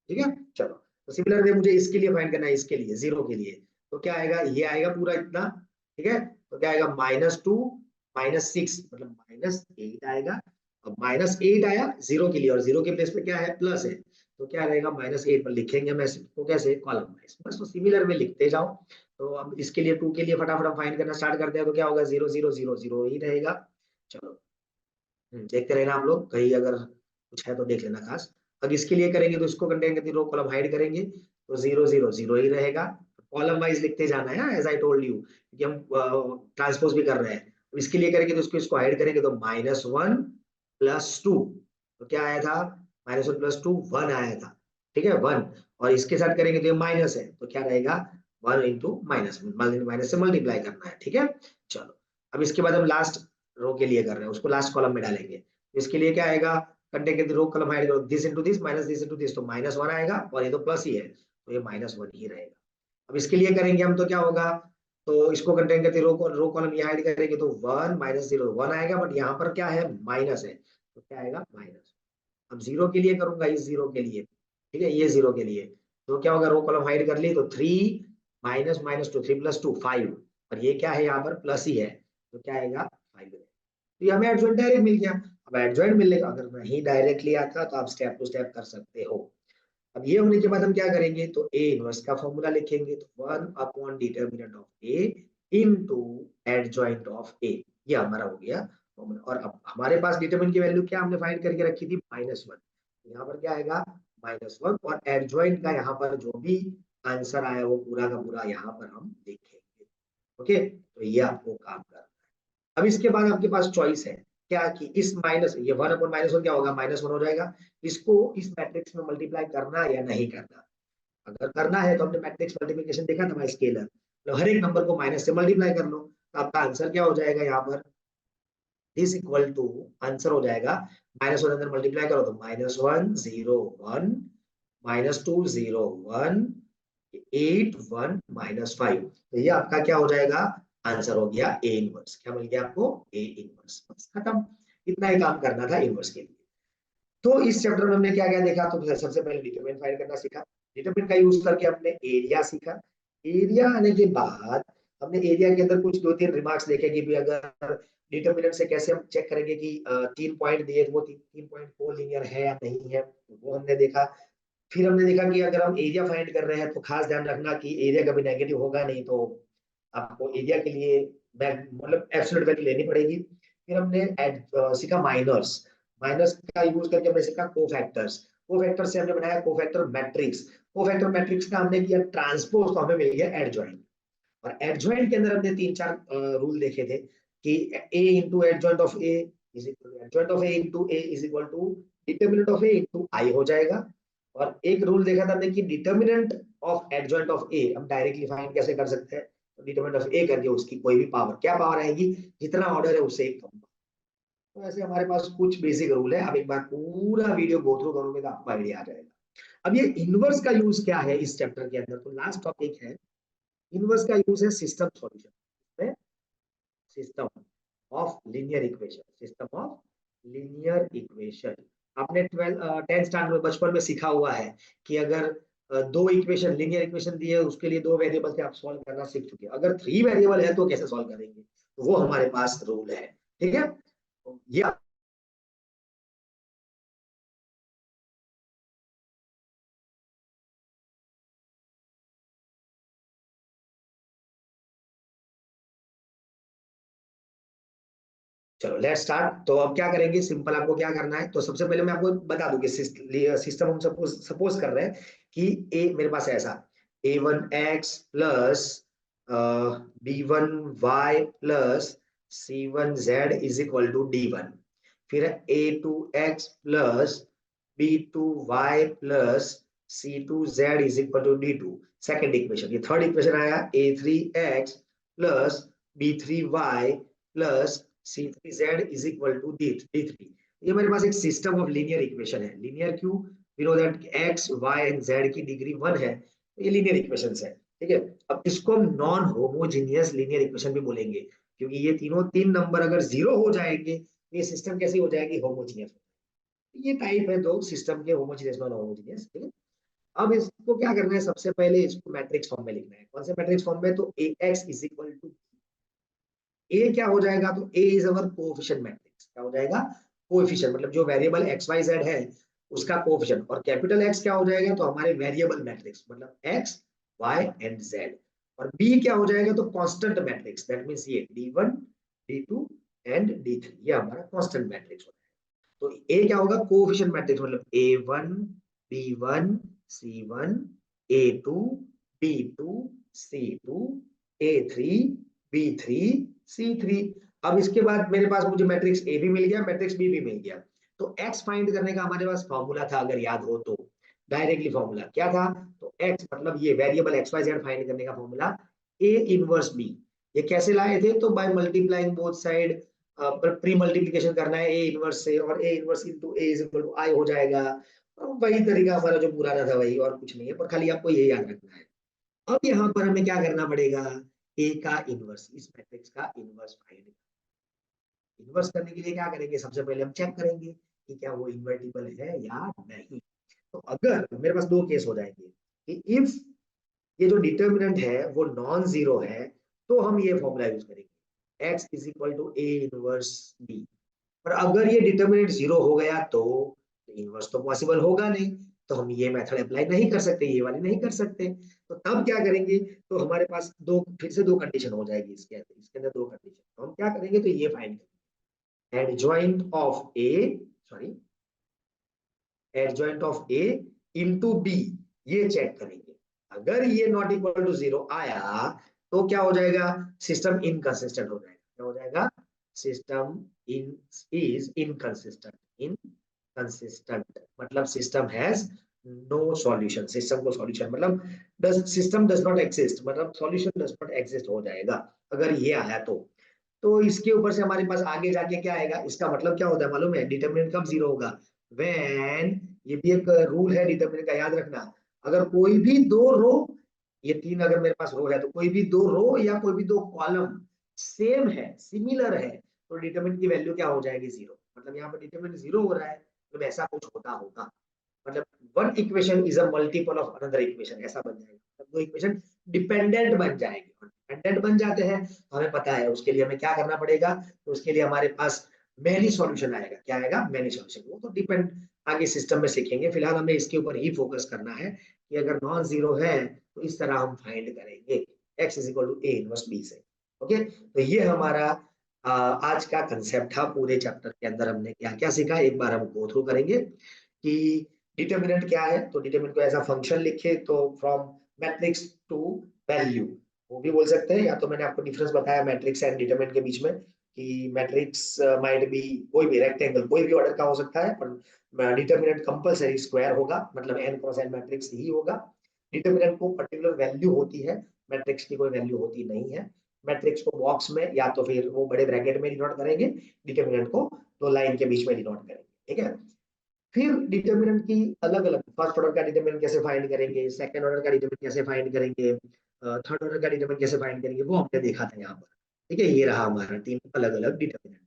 ठीक है, चलो। तो सिमिलर वे मुझे इसके लिए फाइंड करना है, इसके लिए जीरो के लिए, तो क्या आएगा, ये आएगा पूरा इतना, ठीक है। तो क्या आएगा -2 -6 मतलब -8 आएगा। अब -8 आया जीरो के लिए और जीरो के प्लेस पे क्या है प्लस है, तो क्या रहेगा -8 पर लिखेंगे मैं इसको कैसे, कॉलम वाइज, बस। तो सिमिलर में लिखते जाओ। तो अब इसके लिए 2 के लिए फटाफट हम फाइंड करना स्टार्ट करते हैं, तो क्या होगा 0 0 0 0 ही रहेगा। चलो, देखते रहना आप लोग, कहीं अगर कुछ है तो देख लेना खास। अब इसके लिए करेंगे तो इसको कंटेन करती रो कॉलम हाइड करेंगे तो 0 0 0 ही रहेगा। कॉलम वाइज लिखते जाना है एज आई टोल्ड यू, क्योंकि हम ट्रांसपोज भी कर रहे हैं। अब इसके लिए करेंगे तो इसको हाइड करेंगे तो -1 प्लस 2, तो क्या आया था -1 प्लस 2 1 आया था, ठीक है 1। और इसके साथ करेंगे तो ये माइनस है तो क्या रहेगा 1 इंटू माइनस, माइनस से मल्टीप्लाई करना है, ठीक है। चलो, अब इसके बाद हम लास्ट रो के लिए कर रहे हैं, उसको लास्ट कॉलम में डालेंगे। इसके लिए क्या आएगा, कंटेन के रो कॉलम हाइड करो, this into this minus this into this, तो -1 आएगा और ये तो प्लस ही है तो ये -1 ही रहेगा। अब इसके लिए करेंगे हम तो क्या होगा, तो इसको कंटेन करते रो कॉलम ये हाइड करेंगे तो 1 -0 1 आएगा, बट यहाँ पर क्या है माइनस है तो क्या आएगा माइनस। अब जीरो के लिए करूंगा, इस जीरो के लिए, ठीक है, ये जीरो के लिए, तो क्या होगा रो कॉलम हाइड कर ली तो 3 माइनस माइनस 2 3 प्लस 2 5 और ये क्या है यहाँ पर प्लस ही है तो क्या आएगा 5। तो ये हमें एडजॉइंट डायरेक्ट मिल गया। अब एडजॉइंट मिलने का अगर नहीं डायरेक्टली आता तो आप स्टेप टू स्टेप कर सकते हो। अब ये होने के बाद हम क्या करेंगे, तो ए इनवर्स का फॉर्मूला लिखेंगे, तो 1 upon determinant of A into adjoint of A, ये हमारा हो गया फॉर्मूला। और अब हमारे पास डिटर्मिनेंट की वैल्यू क्या हमने फाइंड करके रखी थी -1, यहाँ पर क्या आएगा -1 और एडजॉइंट का यहाँ पर जो भी आंसर आया वो पूरा का पूरा यहाँ पर हम लिखेंगे। ओके, तो ये आपको काम करना है। अब इसके बाद आपके पास चॉइस है क्या, कि इस माइनस ये 1 अपॉन -1 क्या होगा -1 हो जाएगा, इसको इस मैट्रिक्स में मल्टीप्लाई करना या नहीं करना। अगर करना है तो हमने मैट्रिक्स मल्टीप्लिकेशन देखा था स्केलर, तो हर एक नंबर को माइनस से मल्टीप्लाई कर लो, तो आपका आंसर क्या हो जाएगा, यहाँ पर इज इक्वल टू, आंसर हो जाएगा -1 अंदर मल्टीप्लाई करो तो -1 0 1 -2 0 1 8 1 -5, तो ये आपका क्या हो जाएगा, आंसर हो गया ए इनवर्स। क्या मिल गया आपको, ए इनवर्स, बस खत्म। इतना ही काम करना था इनवर्स के लिए। तो इस चैप्टर में हमने क्या क्या देखा, तो सबसे पहले डिटरमिनेंट फाइंड करना सीखा, डिटरमिनेंट का यूज करके हमने एरिया सीखा। एरिया आने के बाद हमने एरिया के अंदर कुछ 2-3 रिमार्क्स देखे कि भी अगर डिटरमिनेंट से कैसे हम चेक करेंगे कि 3 पॉइंट दिए तो वो 3 पॉइंट को लीनियर है या नहीं है, तो वो हमने देखा। फिर हमने देखा कि अगर हम एरिया फाइंड कर रहे हैं तो खास ध्यान रखना कि एरिया कभी नेगेटिव होगा नहीं, तो आपको एरिया के लिए मतलब एब्सोल्यूट वैल्यू लेनी पड़ेगी। फिर हमने सीखा माइनर्स, माइनस का यूज करके हमने सीखा कोफैक्टर्स, कोफैक्टर से हमने बनाया कोफैक्टर मैट्रिक्स, कोफैक्टर मैट्रिक्स का हमने किया ट्रांसपोज तो हमें मिल गया एडजॉइंट। और एडजॉइंट के अंदर हमने 3-4 रूल देखे थे कि a into adjoint of a is equal to adjoint of a into a is equal to determinant of a into i हो जाएगा। और एक रूल देखा था हमने कि determinant of adjoint of a हम डायरेक्टली फाइंड कैसे कर सकते हैं, तो डिटर्मिनेंट ऑफ a करके उसकी कोई भी पावर, क्या पावर आएगी, जितना ऑर्डर है उससे एक कम। तो ऐसे हमारे पास कुछ बेसिक रूल है, आप एक बार पूरा वीडियो गो थ्रू करोगे तो आपको आइडिया आ जाएगा। अब ये इनवर्स का यूज क्या है इस चैप्टर के अंदर, तो लास्ट टॉपिक है इनवर्स का यूज है system solution, system of linear equation, system of linear equation. आपने 10th स्टैंडर्ड में बचपन में सीखा हुआ है कि अगर दो इक्वेशन लीनियर इक्वेशन दी है उसके लिए दो वेरिएबल से आप सॉल्व करना सीख चुके हैं। अगर 3 वेरिएबल है तो कैसे सॉल्व करेंगे, तो वो हमारे पास रूल है। ठीक है, तो ये चलो लेट्स स्टार्ट। तो अब क्या करेंगे, सिंपल आपको क्या करना है, तो सबसे पहले मैं आपको बता दूं कि सिस्टम हम सपोज कर रहे हैं कि ए मेरे पास है ऐसा, a1x plus b1y plus c1z is equal to d1। फिर a2x plus b2y plus c2z is equal to d2, second equation. ये थर्ड इक्वेशन आया, a3x plus b3y plus C3Z is equal to D3। ये मेरे पास एक system of linear equation है। Linear क्यों, we know that x y and z की degree 1 है, तो ये लीनियर इक्वेशंस है। ठीक है, अब इसको हम नॉन होमोजेनियस लीनियर इक्वेशन भी बोलेंगे, क्योंकि ये तीनों तीन नंबर अगर जीरो हो जाएंगे तो ये सिस्टम कैसे हो जाएगी, होमोजेनियस। ये टाइप है दो सिस्टम के, होमोजेनियस नॉन होमोजेनियस। ठीक है, अब इसको क्या करना है, सबसे पहले इसको मैट्रिक्स फॉर्म में लिखना है। कौन से मैट्रिक्स फॉर्म में, तो ax इज इक्वल टू ए क्या हो जाएगा, तो ए इज अवर कोएफिशिएंट मैट्रिक्स। क्या हो जाएगा, कोएफिशिएंट, मतलब जो वेरिएबल एक्स वाई जेड है उसका कोएफिशिएंट। और कैपिटल एक्स क्या हो जाएगा, तो हमारे वेरिएबल मैट्रिक्स, मतलब एक्स वाई एंड जेड। और बी क्या हो जाएगा, तो कांस्टेंट मैट्रिक्स, दैट मींस ये डी1 डी2 एंड डी3, ये हमारा कांस्टेंट मैट्रिक्स होता है। तो ए क्या होगा, कोएफिशिएंट मैट्रिक्स, मतलब a1 b1 c1 a2 b2 c2 a3 b3 c3। अब इसके बाद मेरे पास मुझे मैट्रिक्स ए भी मिल गया, मैट्रिक्स बी भी मिल गया। तो एक्स फाइंड करने का हमारे पास फॉर्मूला था, अगर याद हो तो डायरेक्टली फॉर्मूला क्या था, तो एक्स मतलब ये variable x y z find करने का फॉर्मूला ए इनवर्स बी। ये कैसे लाए थे, तो by multiplying both side, pre multiplication करना है ए इनवर्स से, और A inverse into A is equal to I हो जाएगा। और वही तरीका हमारा जो पुराना था वही, और कुछ नहीं है, पर खाली आपको ये याद रखना है। अब यहाँ पर हमें क्या करना पड़ेगा, ए का इनवर्स, इस मैट्रिक्स का इनवर्स फाइंड। इन्वर्स करने के लिए क्या करेंगे, सबसे पहले हम चेक करेंगे कि क्या वो इन्वर्टिबल है या नहीं। तो अगर मेरे पास दो केस हो जाएंगे कि इफ ये जो डिटर्मिनेंट है वो नॉन जीरो है, तो हम ये फॉर्मूला यूज करेंगे, x is equal to A inverse B. पर अगर ये डिटर्मिनेंट जीरो हो गया तो इनवर्स तो पॉसिबल होगा नहीं, तो हम ये मेथड अप्लाई नहीं कर सकते, ये वाली नहीं कर सकते। तो तब क्या करेंगे, तो हमारे पास दो, फिर से दो कंडीशन हो जाएगी इसके अंदर दो कंडीशन। तो हम क्या करेंगे, तो ये फाइंड करेंगे adjoint of A, sorry, adjoint of A into B, ये चेक करेंगे। अगर ये नॉट इक्वल टू जीरो आया तो क्या हो जाएगा, सिस्टम इनकंसिस्टेंट हो जाएगा। क्या हो जाएगा, system in is inconsistent. Inconsistent मतलब system has no solution, system को सॉल्यूशन मतलब सिस्टम डज नॉट एग्जिस्ट, मतलब सॉल्यूशन डज नॉट एग्जिस्ट हो जाएगा अगर ये आया तो इसके ऊपर से हमारे पास आगे जाके क्या आएगा, इसका मतलब क्या होता है मालूम है, डिटरमिनेंट कब जीरो होगा, व्हेन, ये भी एक रूल है डिटरमिनेंट का, याद रखना। अगर कोई भी दो रो, ये तीन अगर मेरे पास रो है, तो कोई भी दो रो या कोई भी दो कॉलम सेम है, सिमिलर है, तो डिटरमिनेंट की वैल्यू क्या हो जाएगी, जीरो। मतलब यहाँ पर डिटरमिनेंट जीरो हो रहा है, मतलब ऐसा कुछ होता होगा, मतलब one equation is a multiple of another equation, ऐसा बन जाएगा। मतलब दो इक्वेशन डिपेंडेंट बन जाएगी, और डिपेंडेंट बन जाते हैं तो हमें पता है उसके लिए हमें क्या करना पड़ेगा, तो उसके लिए हमारे पास मैनी सॉल्यूशन आएगा। क्या आएगा, मैनी सॉल्यूशन। वो तो डिपेंड आगे सिस्टम में सीखेंगे, फिलहाल हमें इसके ऊपर ही फोकस करना है कि अगर नॉन जीरो है तो इस तरह हम फाइंड करेंगे x is equal to A inverse B से। ओके, तो ये हमारा आज का कंसेप्ट था। पूरे चैप्टर के अंदर हमने क्या क्या सीखा, एक बार हम गो थ्रू करेंगे कि डिटरमिनेंट क्या है। तो डिटरमिनेंट को ऐसा फंक्शन लिखे, तो फ्रॉम मैट्रिक्स टू वैल्यू, वो भी बोल सकते हैं, या तो मैंने आपको डिफरेंस बताया मैट्रिक्स एंड डिटरमिनेंट के बीच में कि मैट्रिक्स माइट बी कोई भी रेक्टेंगल, कोई भी ऑर्डर का हो सकता है, पर डिटरमिनेंट कंपलसरी स्क्वायर होगा, मतलब n क्रॉस n मैट्रिक्स ही होगा। डिटरमिनेंट को पर्टिकुलर वैल्यू होती है, मैट्रिक्स की कोई वैल्यू होती नहीं है। मैट्रिक्स को बॉक्स में या तो फिर वो बड़े ब्रैकेट में डिनोट करेंगे, डिटरमिनेंट को दो लाइन के बीच में डिनोट करेंगे। ठीक है, फिर डिटरमिनेंट की अलग अलग, फर्स्ट ऑर्डर का डिटरमिनेंट कैसे फाइंड करेंगे, सेकंड ऑर्डर का डिटरमिनेंट कैसे फाइंड करेंगे, थर्ड ऑर्डर का डिटरमिनेंट कैसे फाइंड करेंगे, वो हमने देखा था यहाँ पर। ठीक है, ये रहा हमारा तीन अलग अलग डिटरमिनेंट।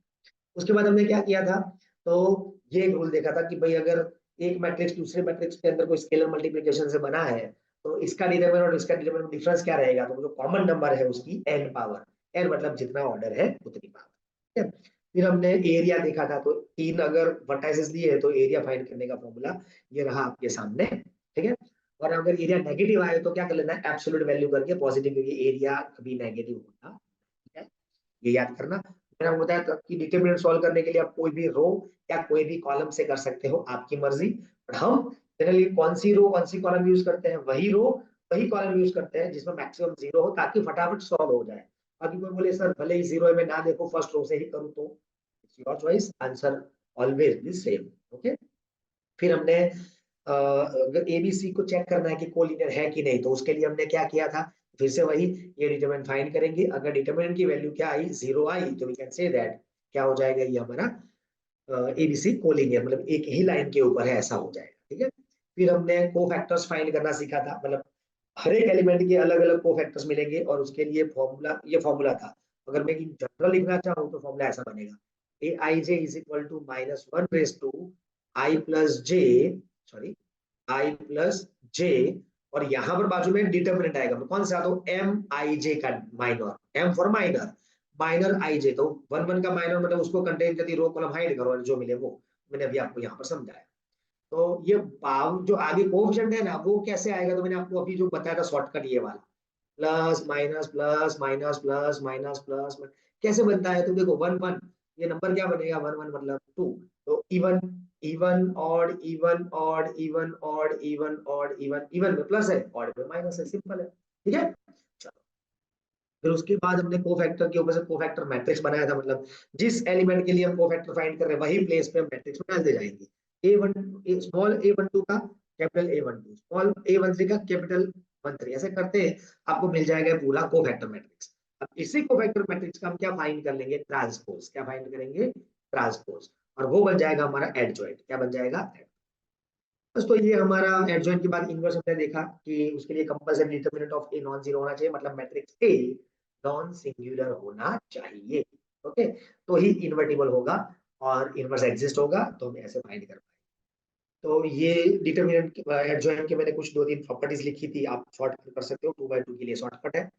उसके बाद हमने क्या किया था, तो ये एक रूल देखा था कि भाई अगर एक मैट्रिक्स दूसरे मैट्रिक्स के अंदर कोई स्केलर मल्टीप्लिकेशन से बना है तो इसका डिटरमिनेंट और इसका डिटरमिनेंट डिफरेंस क्या रहेगा, तो जो कॉमन नंबर है उसकी n पावर, n मतलब जितना ऑर्डर है उतनी पावर, ठीक है। फिर हमने एरिया देखा था, तो तीन अगर वर्टाइसेस लिए है तो एरिया फाइंड करने का फॉर्मूला ये रहा आपके सामने, ठीक है। और अगर एरिया नेगेटिव आए तो क्या कर लेना है, एब्सोल्यूट वैल्यू करके पॉजिटिव, क्योंकि एरिया कभी नेगेटिव होता, ठीक है, ये याद करना। मैंने बताया था कि डिटरमिनेंट सॉल्व करने के लिए आप कोई भी रो या कोई भी कॉलम से कर सकते हो, आपकी मर्जी। और हम जनरली कौन सी रो कौन सी कॉलम यूज करते हैं, वही रो वही कॉलम यूज करते हैं जिसमें मैक्सिमम जीरो हो, ताकि फटाफट सॉल्व हो जाए। अभी कोई बोले सर भले ही जीरो है मैं ना देखो फर्स्ट रो से ही करूँ, तो it's your choice, answer always the same, okay. फिर हमने अगर एबीसी को चेक करना है कि कोलिनियर है कि नहीं, तो उसके लिए हमने क्या किया था, फिर से वही ये डिटरमिनेंट फाइंड करेंगे। अगर डिटरमिनेंट की वैल्यू क्या आई, जीरो आई, तो वी कैन से दैट क्या हो जाएगा, ये हमारा एबीसी कोलिनियर, मतलब एक ही लाइन के ऊपर है ऐसा हो जाएगा, ठीक है। फिर हमने कोफैक्टर्स फाइंड करना सीखा था, मतलब हर एक एलिमेंट के अलग अलग कोफैक्टर्स मिलेंगे और उसके लिए फॉर्मूला, ये फॉर्मूला था। अगर मैं जनरल लिखना चाहूँ तो फॉर्मूला ऐसा बनेगा, A I J is equal to minus one raise to I plus J, sorry I plus J, और यहाँ पर बाजू में डिटरमिनेंट आएगा, तो कौन सा, तो एम आई जे का minor, M for minor, minor I J, तो वन वन का माइनर मतलब उसको कंटेन करती रो कॉलम हाइड करो और जो मिले वो, मैंने अभी आपको यहाँ पर समझाया। तो ये पावर जो आगे कोएफिशिएंट है ना, वो कैसे आएगा, तो मैंने आपको अभी जो बताया था शॉर्टकट ये वाला, plus minus plus minus plus minus plus, कैसे बनता है, तो देखो वन वन, ये नंबर क्या बनेगा, वन वन मतलब टू, तो even even odd even odd even odd even odd even, even में प्लस है ऑड में माइनस है, सिंपल है, ठीक है। चलो, फिर उसके बाद हमने कोफैक्टर के ऊपर से कोफैक्टर मैट्रिक्स बनाया था, मतलब जिस एलिमेंट के लिए हम कोफैक्टर फाइंड कर रहे हैं वही प्लेस पे हम मैट्रिक्स में डाल दे जाएंगे, ए वन, स्मॉल ए वन टू का capital A one two, small A one three का कैपिटल वन थ्री, ऐसे करते हैं आपको मिल जाएगा पूरा कोफैक्टर मैट्रिक्स। अब इसी कोफैक्टर मैट्रिक्स का हम क्या फाइंड कर लेंगे, ट्रांसपोज, क्या फाइंड करेंगे, ट्रांसपोज, और वो बन जाएगा हमारा एडजॉइंट, क्या बन जाएगा, बस। तो ये हमारा एडजॉइंट के बाद इनवर्स हमने देखा कि उसके लिए compulsory determinant of a non zero होना चाहिए, मतलब मैट्रिक्स ए नॉन सिंगुलर होना चाहिए, ओके, तो ही इन्वर्टिबल होगा और इनवर्स एग्जिस्ट होगा, तो हम ऐसे फाइंड कर पाएंगे। तो ये डिटरमिनेंट एडजॉइंट के मैंने कुछ दो तीन प्रॉपर्टीज लिखी थी, आप शॉर्टकट कर सकते हो, 2 by 2 के लिए शॉर्टकट है,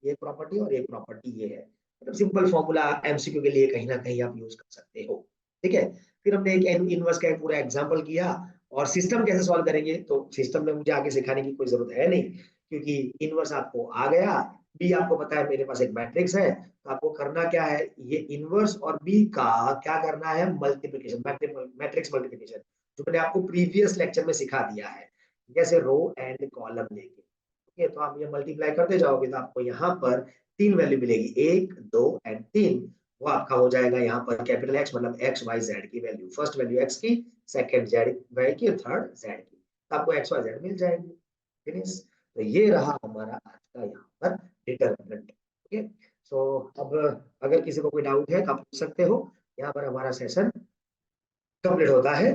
ये प्रॉपर्टी और एक प्रॉपर्टी ये है, मतलब सिंपल फॉर्मूला एमसीक्यू के लिए कहीं ना कहीं आप यूज कर सकते हो, ठीक है। फिर हमने एक इनवर्स का एक पूरा एग्जांपल किया, और सिस्टम कैसे सॉल्व करेंगे, तो सिस्टम में मुझे आगे सिखाने की कोई जरूरत है नहीं, क्योंकि इनवर्स आपको आ गया, बी आपको पता है मेरे पास एक मैट्रिक्स है, तो आपको करना क्या है, ये इनवर्स और बी का क्या करना है, मल्टीप्लिकेशन, मैट्रिक्स मल्टीप्लिकेशन, जो मैंने आपको प्रीवियस लेक्चर में सिखा दिया है, जैसे रो एंड कॉलम लेके, ठीक है। तो आप ये मल्टीप्लाई करते जाओगे तो आपको यहाँ पर तीन वैल्यू मिलेगी, एक दो एंड तीन, वो आपका हो जाएगा यहाँ पर कैपिटल एक्स, मतलब एक्स वाई जेड की वैल्यू, फर्स्ट वैल्यू एक्स की, सेकंड जेड वाई की, थर्ड जेड की, तो आपको एक्स वाई जेड मिल जाएंगे, फिनिश। तो ये रहा हमारा आज का यहाँ पर डिटरमिनेंट, ओके। सो अब अगर किसी को कोई डाउट है तो आप पूछ सकते हो, यहाँ पर हमारा सेशन कंप्लीट होता है।